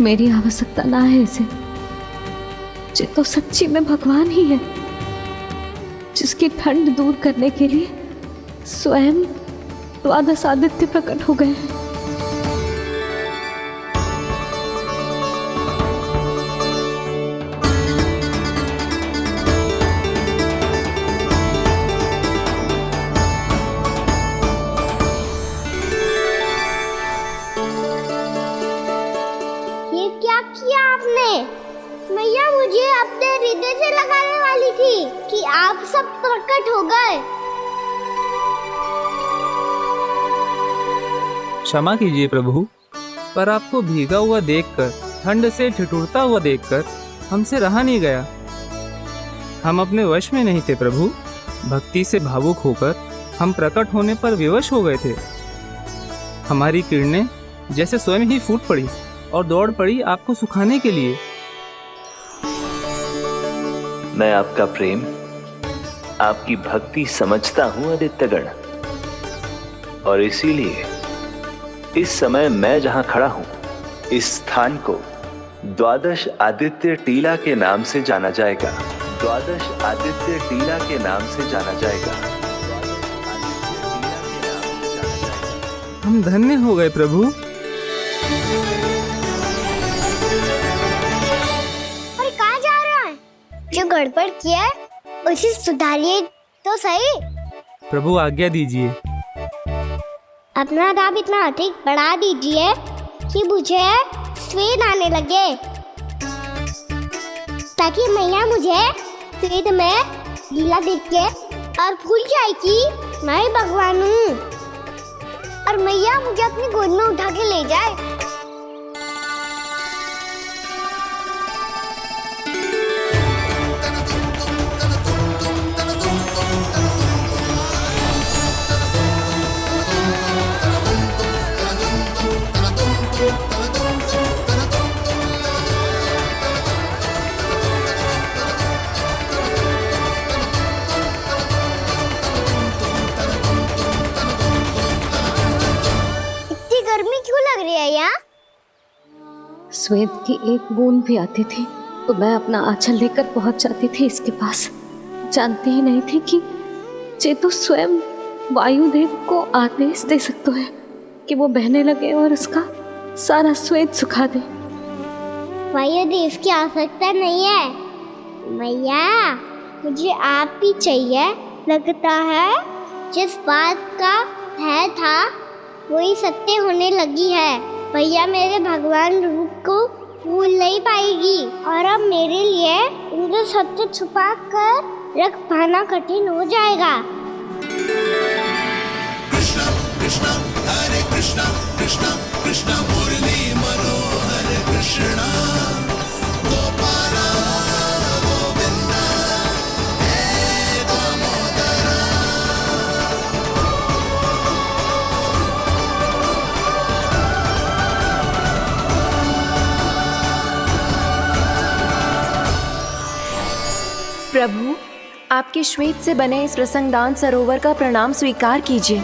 मेरी आवश्यकता ना है इसे। ये तो सच्ची में भगवान ही है, जिसकी ठंड दूर करने के लिए स्वयं द्वादश आदित्य प्रकट हो गए हैं। ये क्या किया आपने? मैया मुझे अपने हृदय से लगाने वाली थी कि आप सब प्रकट हो गए। क्षमा कीजिए प्रभु, पर आपको भीगा हुआ देखकर, ठंड से ठिठुरता हुआ देखकर हमसे रहा नहीं गया। हम अपने वश में नहीं थे प्रभु। भक्ति से भावुक होकर हम प्रकट होने पर विवश हो गए थे। हमारी किरणें जैसे स्वयं ही फूट पड़ी और दौड़ पड़ी आपको सुखाने के लिए। मैं आपका प्रेम, आपकी भक्ति समझता हूं आदित्यगण, और इसीलिए इस समय मैं जहां खड़ा हूं, इस स्थान को द्वादश आदित्य टीला के नाम से जाना जाएगा। द्वादश आदित्य टीला के नाम से जाना जाएगा। हम धन्य हो गए प्रभु। अरे कहाँ जा रहा है? जो गड़बड़ किया है उसे सुधारिए तो सही। प्रभु आज्ञा दीजिए। अपना दाब इतना अधिक बढ़ा दीजिए कि मुझे स्वेद आने लगे, ताकि मैया मुझे स्वेद में गीला देख के और भूल जाए कि मैं भगवान हूँ, और मैया मुझे अपनी गोद में उठा के ले जाए। स्वेद की एक बूंद भी आती थी तो मैं अपना आंचल लेकर पहुंच जाती थी इसके पास। जानती ही नहीं थी कि ये तो स्वयं वायुदेव को आदेश दे सकता है कि वो बहने लगे और उसका सारा स्वेद सुखा दे। वायुदेव की आवश्यकता नहीं है मैया, मुझे आप ही चाहिए। लगता है जिस बात का है था वही सत्य होने लगी है। भैया मेरे भगवान रूप को भूल नहीं पाएगी, और अब मेरे लिए उनके सत्य छुपा कर रख पाना कठिन हो जाएगा। कृष्णा कृष्णा हरे कृष्णा कृष्णा कृष्णा मुरली मनोहर कृष्णा गोपाला गोविंदा हे दामोदरा। प्रभु, आपके श्वेत से बने इस रसंगदान सरोवर का प्रणाम स्वीकार कीजिए।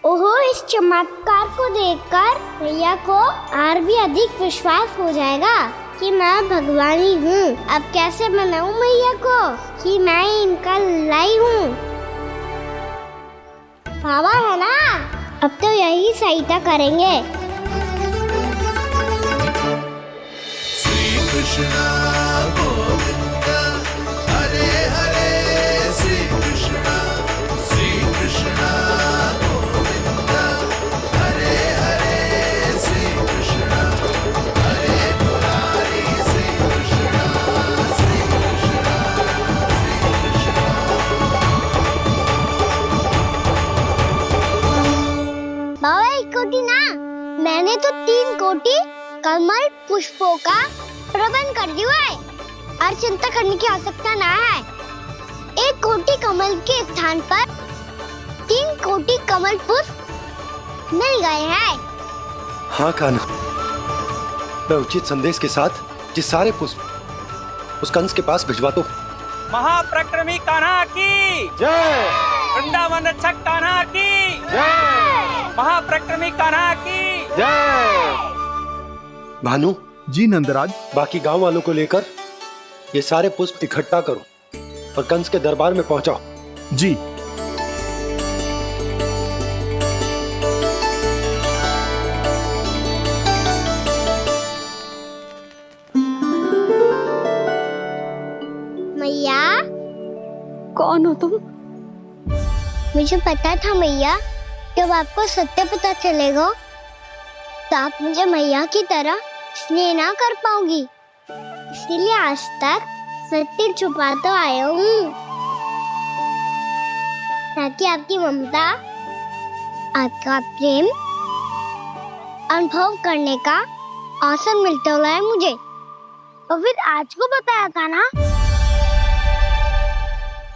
ओहो, इस चमत्कार को देखकर भैया को और भी अधिक विश्वास हो जाएगा कि मैं भगवानी हूँ। अब कैसे मनाऊं मैया को कि मैं इनका लाई हूँ। बाबा है ना, अब तो यही सहायता करेंगे। श्री कृष्णा गोविंदा हरे हरे श्री कृष्णा गोविंदा हरे हरे श्री कृष्णा हरे मुरारी श्री कृष्णा श्री कृष्णा बाबा एक कोटि ना, मैंने तो 3 कोटि कमल पुष्पों का प्रबंध कर दिया है और चिंता करने की आवश्यकता ना है। 1 कोटि कमल के स्थान पर 3 कोटि कमल पुष्प मिल गए हैं। हाँ कान्हा, मैं उचित संदेश के साथ ये सारे पुष्प उस कंस के पास भिजवाता हूँ। महाप्रक्रमी कान्हा की जय। वृंदावन रक्षक कान्हा की जय। महाप्रक्रमी कान्हा की जय। भानु जी नंदराज। बाकी गांव वालों को लेकर ये सारे पुष्प इकट्ठा करो और कंस के दरबार में पहुंचाओ। जी। मैया कौन हो तुम? मुझे पता था मैया, जब आपको सत्य पता चलेगा तो आप मुझे मैया की तरह स्नेह ना कर पाओगी, इसलिए आज तक सत्य छुपा तो आया हूँ ताकि आपकी ममता, आपका प्रेम अनुभव करने का अवसर मिलता रहा है मुझे। और फिर आज को बताया था ना,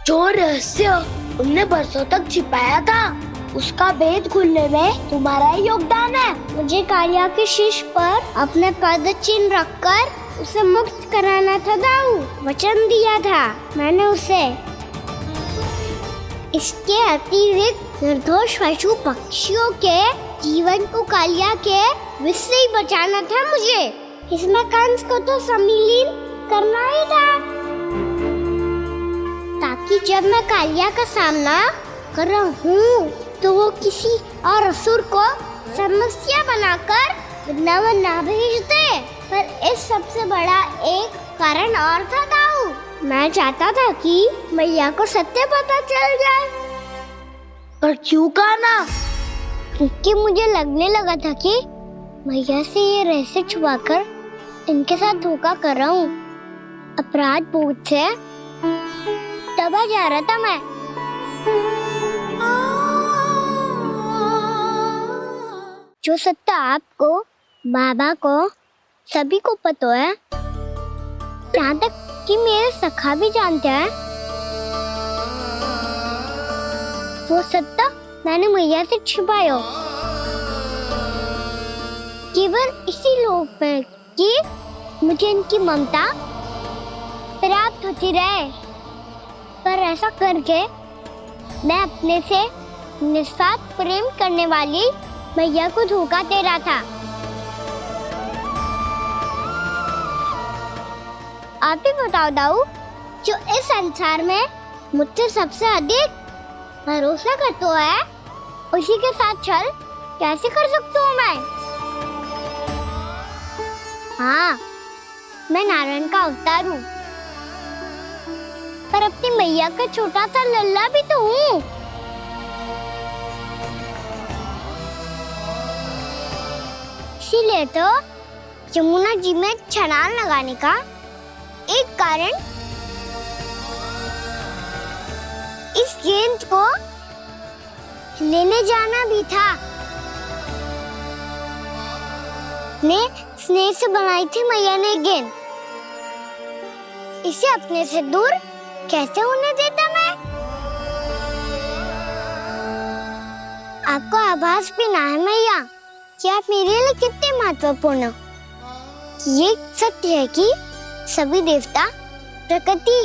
जो रहस्य तुमने बरसों तक छिपाया था उसका भेद खुलने में तुम्हारा ही योगदान है। मुझे कालिया के शीश पर अपने पद चिन्ह रखकर उसे मुक्त कराना था दाऊ, वचन दिया था मैंने उसे। इसके अतिरिक्त निर्दोष पशु पक्षियों के जीवन को कालिया के विष से ही बचाना था मुझे। इसमें कंस को तो सम्मिलित करना ही था, ताकि जब मैं कालिया का सामना कर रहा हूँ तो वो किसी और असुर को समस्या बनाकर वृंदावन ना भेज दे। पर इस सबसे बड़ा एक कारण और था दाऊ, मैं चाहता था कि मैया को सत्य पता चल जाए। पर क्यों कहा ना? क्योंकि मुझे लगने लगा था कि मैया से ये रहस्य छुपाकर इनके साथ धोखा कर रहा हूँ। अपराध बोझ से दबा जा रहा था मैं। जो सत्य आपको, बाबा को, सभी को पता है, यहाँ तक कि मेरे सखा भी जानते हैं, वो सत्य मैंने मैया से छिपाया केवल इसी लोक में कि मुझे इनकी ममता प्राप्त होती रहे। पर ऐसा करके मैं अपने से निस्वार्थ प्रेम करने वाली मैया को धोखा दे रहा था। आप ही बताओ दाऊ, जो इस संसार में मुझसे सबसे अधिक भरोसा करता है, उसी के साथ छल कैसे कर सकता हूँ मैं? हाँ, मैं नारायण का अवतार हूँ, पर अपनी मैया का छोटा सा लल्ला भी तो हूँ। इसीलिए तो यमुना जी में छलांग लगाने का एक कारण इस गेंद को लेने जाना भी था। स्नेह से बनाई थी मैया ने गेंद, इसे अपने से दूर कैसे होने देता मैं? आपको आभास भी ना है मैया कि आप मेरे लिए कितने महत्वपूर्ण हो। ये सत्य है कि सभी देवता, प्रकृति,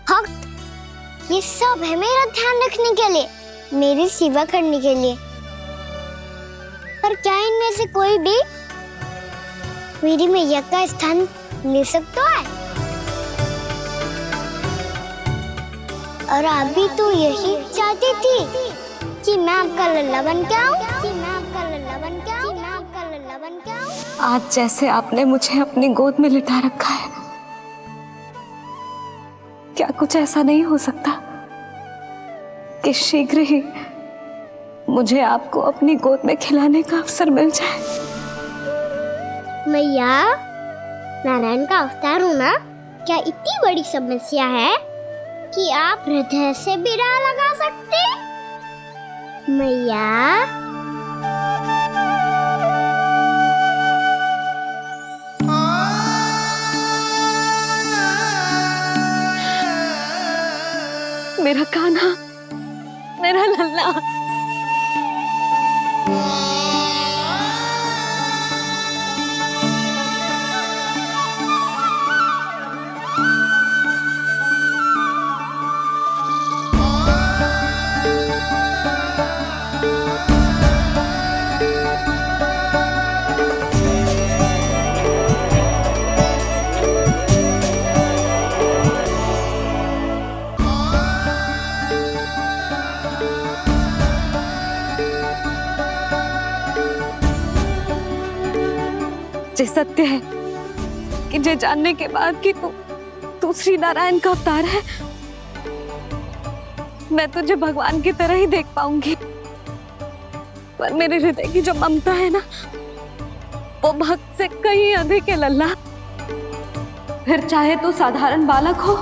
भक्त, ये सब है मेरा ध्यान रखने के लिए, मेरी सेवा करने के लिए। पर क्या इनमें से कोई भी मेरी मैया का स्थान ले सकता है? और आप भी तो यही चाहती थी कि मैं आपका लल्ला बन के आऊं, कि मैं आपका लल्ला बन के आऊं, मैं आपका लल्ला बन के आऊं। आज जैसे आपने मुझे अपनी गोद में लिटा रखा है, क्या कुछ ऐसा नहीं हो सकता कि शीघ्र ही मुझे आपको अपनी गोद में खिलाने का अवसर मिल जाए? मैया, नारायण का अवतार होना क्या इतनी बड़ी समस्या है कि आप हृदय से भी राह लगा सकते? मैया, मेरा कान्हा, मेरा लल्ला। जे सत्य है कि जे जानने के बाद कि तू श्री नारायण का अवतार है, मैं तुझे भगवान की तरह ही देख पाऊंगी। पर मेरे हृदय की जो ममता है ना, वो भक्त से कहीं अधिक है लल्ला। फिर चाहे तू साधारण बालक हो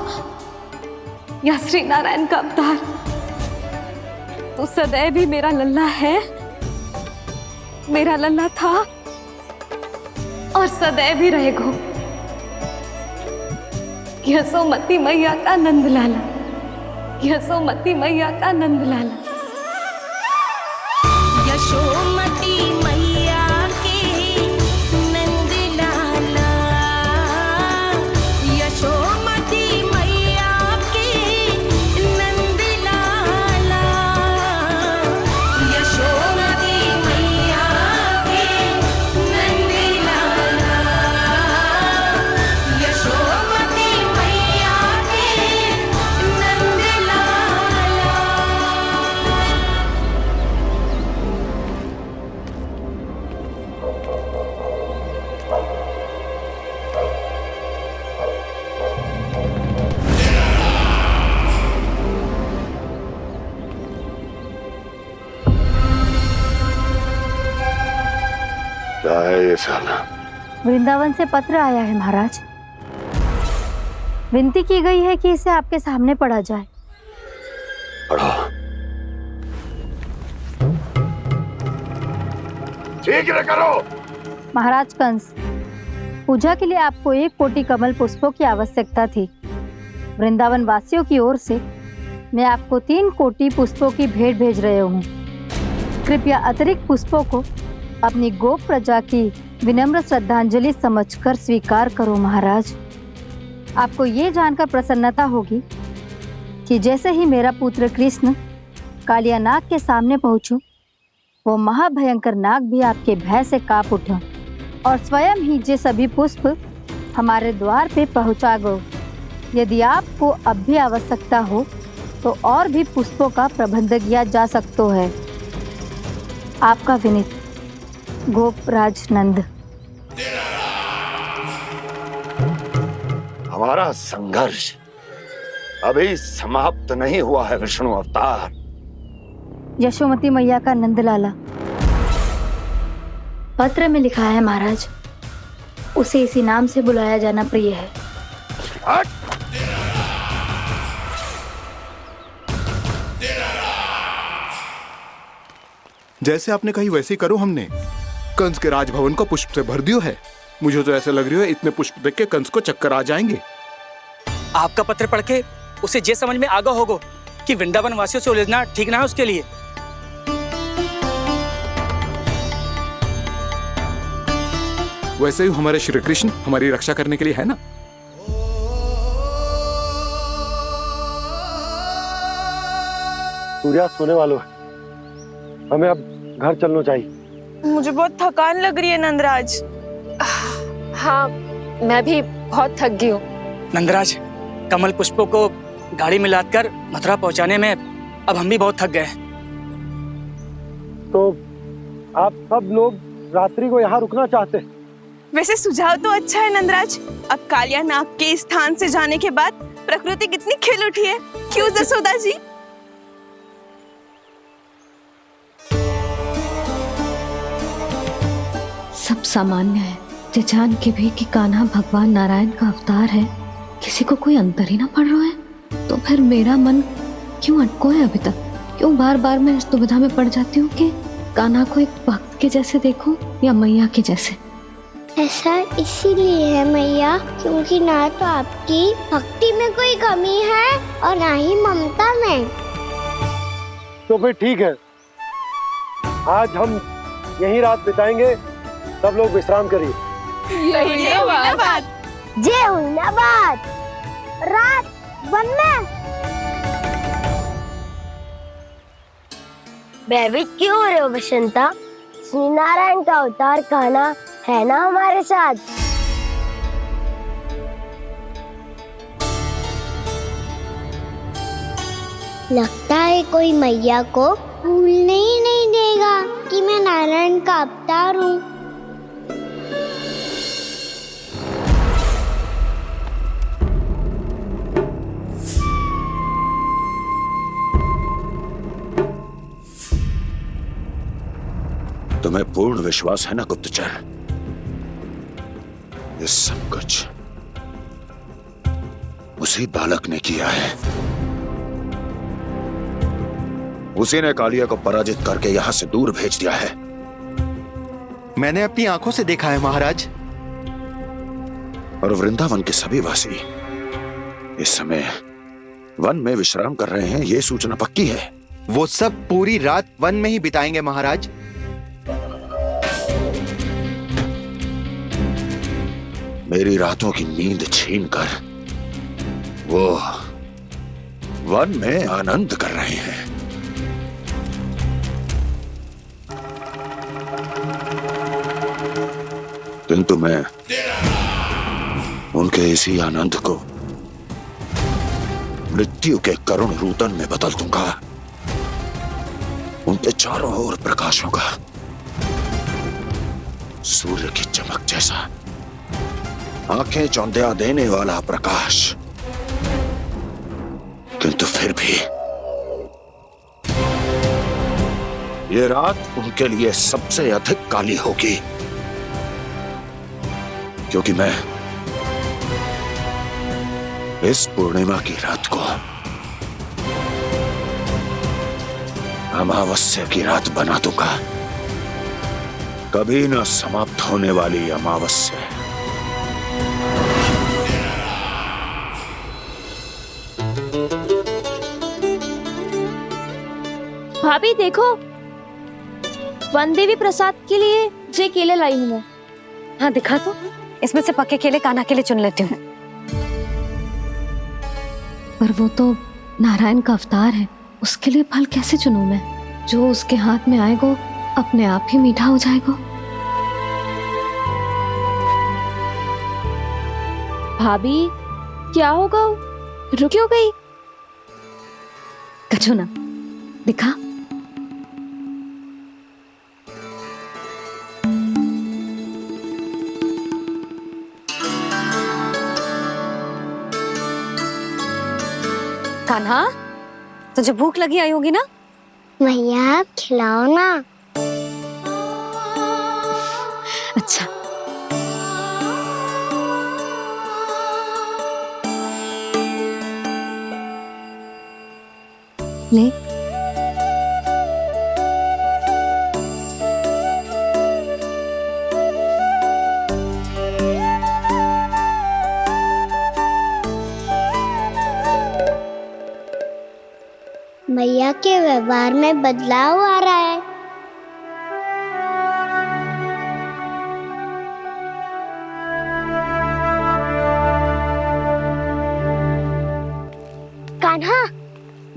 या श्री नारायण का अवतार, तू सदैव ही मेरा लल्ला है, मेरा लल्ला था और सदैव ही रहेगा। यशोमती मैया का नंद लाला, यशोमती मैया का नंद लाला। यशोमती मैया के नंद लाला, यशोमती मैया के नंद लाला, यशोमती मैया के नंद लाला, यशोमती मैया के नंद लाला। क्या है ये साला? वृंदावन से पत्र आया है महाराज। विनती की गई है कि इसे आपके सामने पढ़ा जाए। पढ़ो। शीघ्र करो। महाराज कंस, पूजा के लिए आपको 1 कोटि कमल पुष्पों की आवश्यकता थी। वृंदावन वासियों की ओर से मैं आपको 3 कोटि पुष्पों की भेंट भेज रहे हूँ। कृपया अतिरिक्त पुष्पों को अपनी गोप प्रजा की विनम्र श्रद्धांजलि समझकर स्वीकार करो महाराज। आपको ये जानकर प्रसन्नता होगी कि जैसे ही मेरा पुत्र कृष्ण कालिया नाग के सामने पहुंचो, वो महाभयंकर नाग भी आपके भय से कांप उठा और स्वयं ही ये सभी पुष्प हमारे द्वार पे पहुंचा गए। यदि आपको अब भी आवश्यकता हो तो और भी पुष्पों का प्रबंध किया जा सकता है। आपका विनीत गोपराज नंद। हमारा संघर्ष अभी समाप्त नहीं हुआ है विष्णु अवतार। यशोमती मैया का नंदलाला। पत्र में लिखा है महाराज, उसे इसी नाम से बुलाया जाना प्रिय है। जैसे आपने कही वैसे ही करो। हमने कंस के राजभवन को पुष्प से भर दियो है। मुझे तो ऐसा लग रही है इतने पुष्प देख के कंस को चक्कर आ जाएंगे। आपका पत्र पढ़ के उसे ये समझ में आगा होगा कि वृंदावन वासियों से उलझना ठीक ना है उसके लिए। वैसे ही हमारे श्री कृष्ण हमारी रक्षा करने के लिए है ना। सूर्यास्त होने वाला है, हमें अब घर चलना चाहिए। मुझे बहुत थकान लग रही है नंदराज। हाँ, मैं भी बहुत थक गई हूँ। नंदराज, कमल पुष्पों को गाड़ी में लादकर मथुरा पहुंचाने में अब हम भी बहुत थक गए। तो आप सब लोग रात्रि को यहाँ रुकना चाहते हैं? वैसे सुझाव तो अच्छा है नंदराज। अब कालिया नाग के स्थान से जाने के बाद प्रकृति कितनी खिल उठी है, क्यों जसोदा जी? सब सामान्य है। जे जान के भी कि कान्हा भगवान नारायण का अवतार है, किसी को कोई अंतर ही ना पड़ रहा है, तो फिर मेरा मन क्यों अटको है अभी तक? क्यों बार बार मैं इस दुविधा में पड़ जाती हूँ कि कान्हा को एक भक्त के जैसे देखूं या मैया के जैसे? ऐसा इसीलिए है मैया क्योंकि ना तो आपकी भक्ति में कोई कमी है और ना ही ममता में। तो फिर ठीक है, आज हम यहीं रात बिताएंगे। सब लोग विश्राम करिए। जय हुइनाबाद। रात वन में भयभीत क्यों हो रहे हो बसंता? श्री नारायण का अवतार कान्हा है ना हमारे साथ। लगता है कोई मैया को भूलने ही नहीं देगा कि मैं नारायण का अवतार हूँ। तुम्हें पूर्ण विश्वास है ना गुप्तचर? ये सब कुछ उसी बालक ने किया है। उसी ने कालिया को पराजित करके यहां से दूर भेज दिया है। मैंने अपनी आंखों से देखा है महाराज। और वृंदावन के सभी वासी इस समय वन में विश्राम कर रहे हैं, ये सूचना पक्की है। वो सब पूरी रात वन में ही बिताएंगे महाराज। मेरी रातों की नींद छीनकर वो वन में आनंद कर रहे हैं। किंतु मैं उनके इसी आनंद को मृत्यु के करुण रूतन में बदल दूंगा। उनके चारों ओर प्रकाश होगा, सूर्य की चमक जैसा, आंखें चौंधिया देने वाला प्रकाश। किंतु फिर भी ये रात उनके लिए सबसे अधिक काली होगी, क्योंकि मैं इस पूर्णिमा की रात को अमावस्या की रात बना दूंगा। कभी न समाप्त होने वाली अमावस्या। भाभी देखो, वन देवी प्रसाद के लिए ये केले लाई हूँ मैं। हाँ दिखा तो, इसमें से पक्के केले कान्हा के लिए चुन लेती हूँ। पर वो तो नारायण का अवतार है, उसके लिए फल कैसे चुनूं मैं? जो उसके हाथ में आएगा अपने आप ही मीठा हो जाएगा। भाभी क्या होगा? रुक क्यों गई? कछू ना दिखा। कान्हा, तुझे भूख लगी आई होगी ना? भैया खिलाओ ना। अच्छा। ले। भैया के व्यवहार में बदलाव आ रहा है। कान्हा,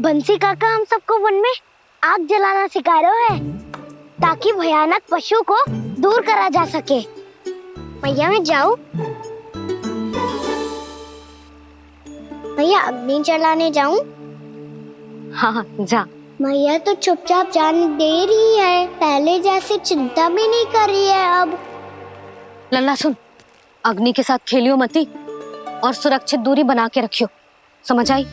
बंसी काका हम सबको वन में आग जलाना सिखा रहे हैं, ताकि भयानक पशु को दूर करा जा सके। भैया मैं जाऊं? भैया अग्नि जलाने जाऊं? हाँ जा। भैया तो चुपचाप जाने दे रही है, पहले जैसे चिंता भी नहीं कर रही है अब। लल्ला सुन, अग्नि के साथ खेलियो मती और सुरक्षित दूरी बना के रखियो, समझ आई?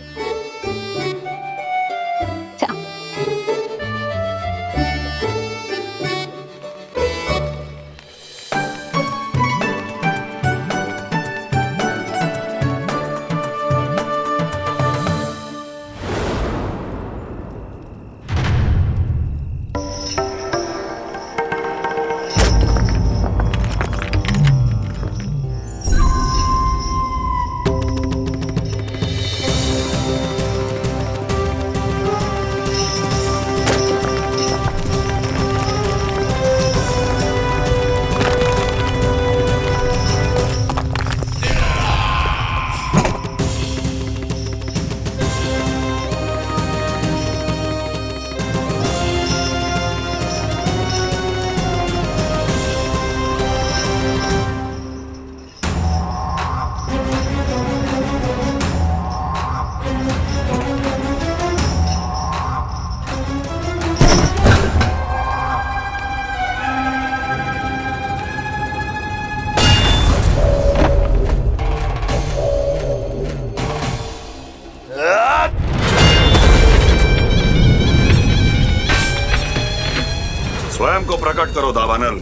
करो दावानल।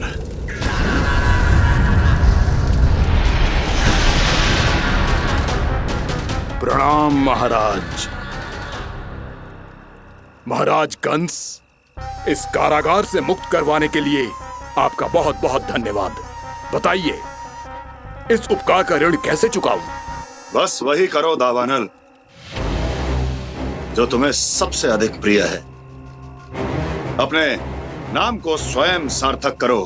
प्रणाम महाराज। महाराज कंस, इस कारागार से मुक्त करवाने के लिए आपका बहुत बहुत धन्यवाद। बताइए, इस उपकार का ऋण कैसे चुकाऊं? बस वही करो दावानल जो तुम्हें सबसे अधिक प्रिय है। अपने नाम को स्वयं सार्थक करो।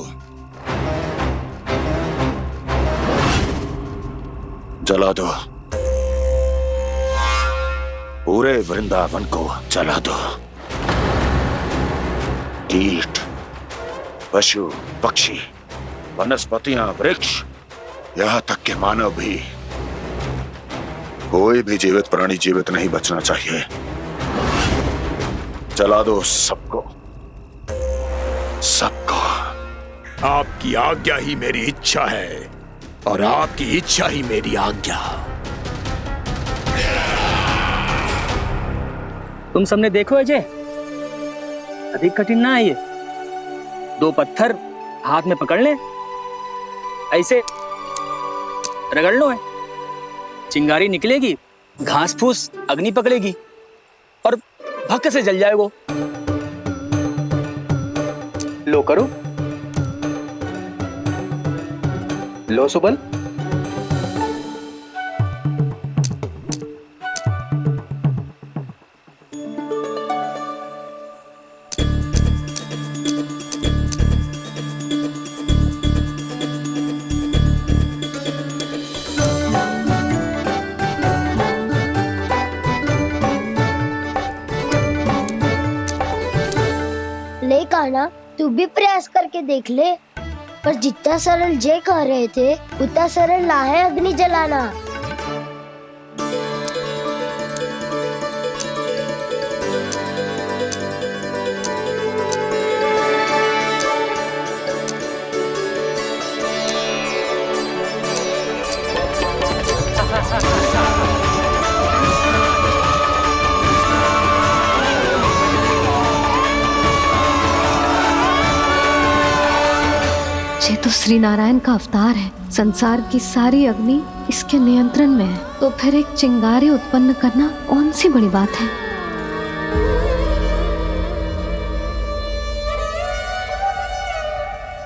जला दो, पूरे वृंदावन को जला दो। कीट, पशु, पक्षी, वनस्पतियां, वृक्ष, यहां तक के मानव भी, कोई भी जीवित प्राणी जीवित नहीं बचना चाहिए। जला दो सबको, सबको। आपकी आज्ञा ही मेरी इच्छा है और आपकी इच्छा ही मेरी आज्ञा। तुम सबने देखो अजय, अधिक कठिन ना है ये। 2 पत्थर हाथ में पकड़ ले, ऐसे रगड़ लो है, चिंगारी निकलेगी, घास फूस अग्नि पकड़ेगी और भक्क से जल जाए वो। लो करो, लो सुबल। ले कान्हा, तू भी प्रयास करके देख ले। पर जितना सरल जय कह रहे थे, उतना सरल ना है अग्नि जलाना। ये तो श्री नारायण का अवतार है। संसार की सारी अग्नि इसके नियंत्रण में है, तो फिर एक चिंगारी उत्पन्न करना कौन सी बड़ी बात है।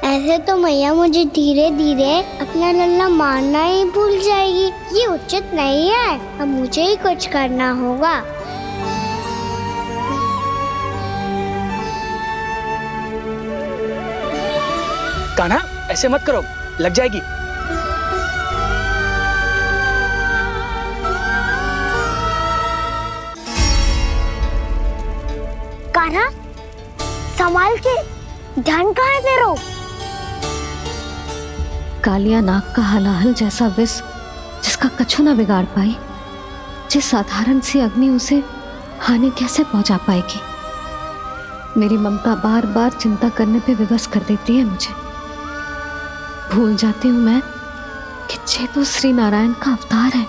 ऐसे तो मैया मुझे धीरे धीरे अपना लल्ला मारना ही भूल जाएगी। ये उचित नहीं है, अब मुझे ही कुछ करना होगा। कान्हा, ऐसे मत करो, लग जाएगी। कान्हा, संभाल के, ध्यान कहाँ है तेरो? कालिया नाग का हलाहल जैसा विष जिसका कछु न बिगाड़ पाई, जिस साधारण सी अग्नि उसे हानि कैसे पहुंचा पाएगी। मेरी ममता बार बार चिंता करने पे विवश कर देती है मुझे। भूल जाती हूँ मैं कि ये तो श्री नारायण का अवतार है।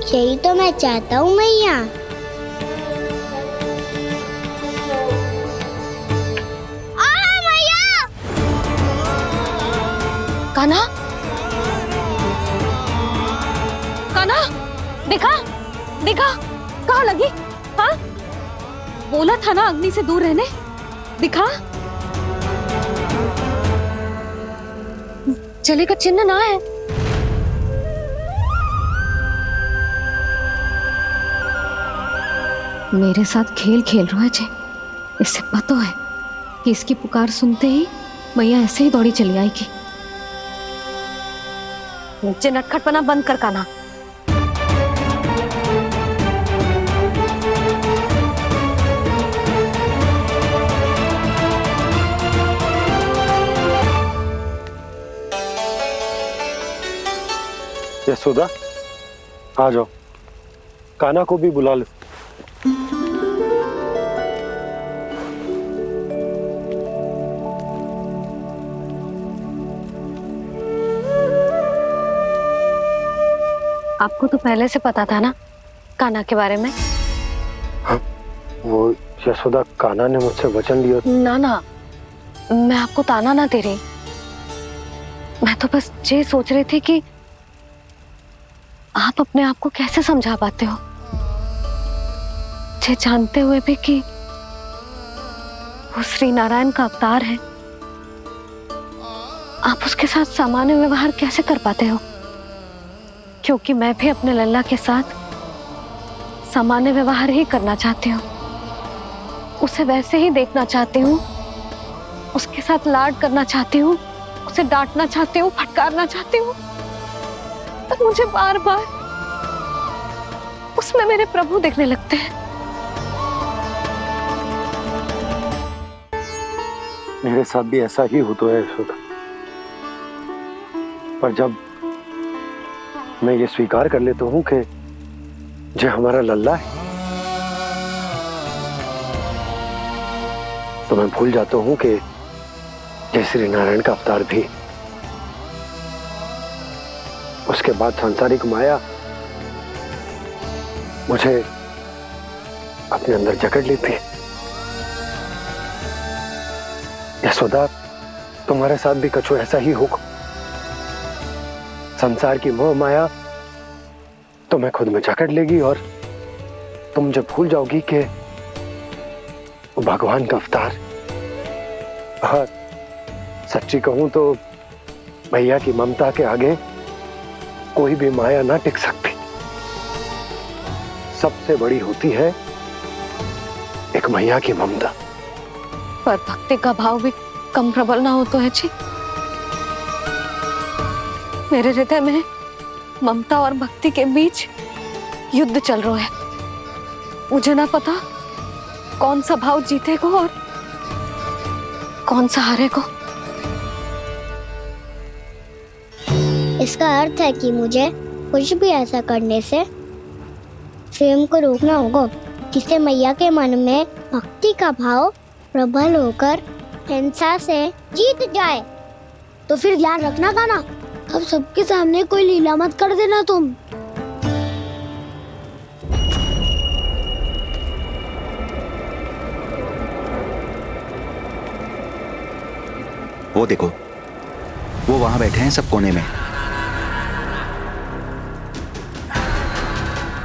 यही तो मैं चाहता हूँ मैया। कान्हा, कान्हा, देखा देखा, कहाँ लगी? हाँ, बोला था ना अग्नि से दूर रहने। दिखा, जले का चिन्ह ना है। मेरे साथ खेल खेल रहा है जे। इससे पता है कि इसकी पुकार सुनते ही मैया ऐसे ही दौड़ी चली आएगी। नीचे नटखटपना बंद कर कान्हा। यशोदा, आ जाओ, कान्हा को भी बुला लो। आपको तो पहले से पता था ना कान्हा के बारे में? हाँ, वो यशोदा, कान्हा ने मुझसे वचन लिया। ना ना, मैं आपको ताना ना दे रही। मैं तो बस ये सोच रही थी कि आप अपने आप को कैसे समझा पाते हो, ये जानते हुए भी कि वो श्री नारायण का अवतार है। आप उसके साथ सामान्य व्यवहार कैसे कर पाते हो? क्योंकि मैं भी अपने लल्ला के साथ सामान्य व्यवहार ही करना चाहती हूँ, उसे वैसे ही देखना चाहती हूँ, उसके साथ लाड करना चाहती हूँ, उसे डांटना चाहती हूँ, फटकारना चाहती हूँ, पर मुझे बार बार उसमें मेरे प्रभु दिखने लगते हैं। मेरे साथ भी ऐसा ही होता है यशोदा, पर जब मैं ये स्वीकार कर लेता हूँ कि जो हमारा लल्ला है, तो मैं भूल जाता हूँ कि जय श्री नारायण का अवतार भी। उसके बाद सांसारिक माया मुझे अपने अंदर जकड़ लेती है। यशोदा, तुम्हारे साथ भी कछु ऐसा ही होगा। संसार की मोह माया तुम्हें खुद में जकड़ लेगी और तुम जब भूल जाओगी कि वो भगवान का अवतार। हाँ, सच्ची कहूं तो भैया की ममता के आगे कोई भी माया ना टिक सकती। सबसे बड़ी होती है एक मैया की ममता। पर भक्ति का भाव भी कम प्रबल ना हो तो है जी। मेरे हृदय में ममता और भक्ति के बीच युद्ध चल रहा है। मुझे ना पता कौन सा भाव जीतेगा और कौन सा हारेगा। इसका अर्थ है कि मुझे कुछ भी ऐसा करने से स्वयं को रोकना होगा जिससे मैया के मन में भक्ति का भाव प्रबल होकर हिंसा से जीत जाए। तो फिर ध्यान रखना कान्हा, अब सबके सामने कोई लीला मत कर देना तुम। वो देखो, वो वहां बैठे हैं सब कोने में।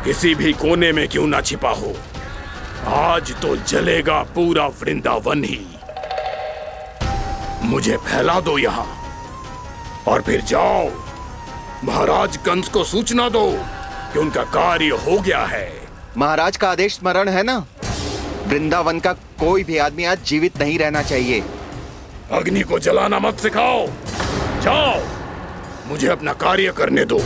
किसी भी कोने में क्यों ना छिपा हो, आज तो जलेगा पूरा वृंदावन ही। मुझे फैला दो यहाँ और फिर जाओ महाराज कंस को सूचना दो कि उनका कार्य हो गया है। महाराज का आदेश स्मरण है ना, वृंदावन का कोई भी आदमी आज जीवित नहीं रहना चाहिए। अग्नि को जलाना मत सिखाओ, जाओ मुझे अपना कार्य करने दो।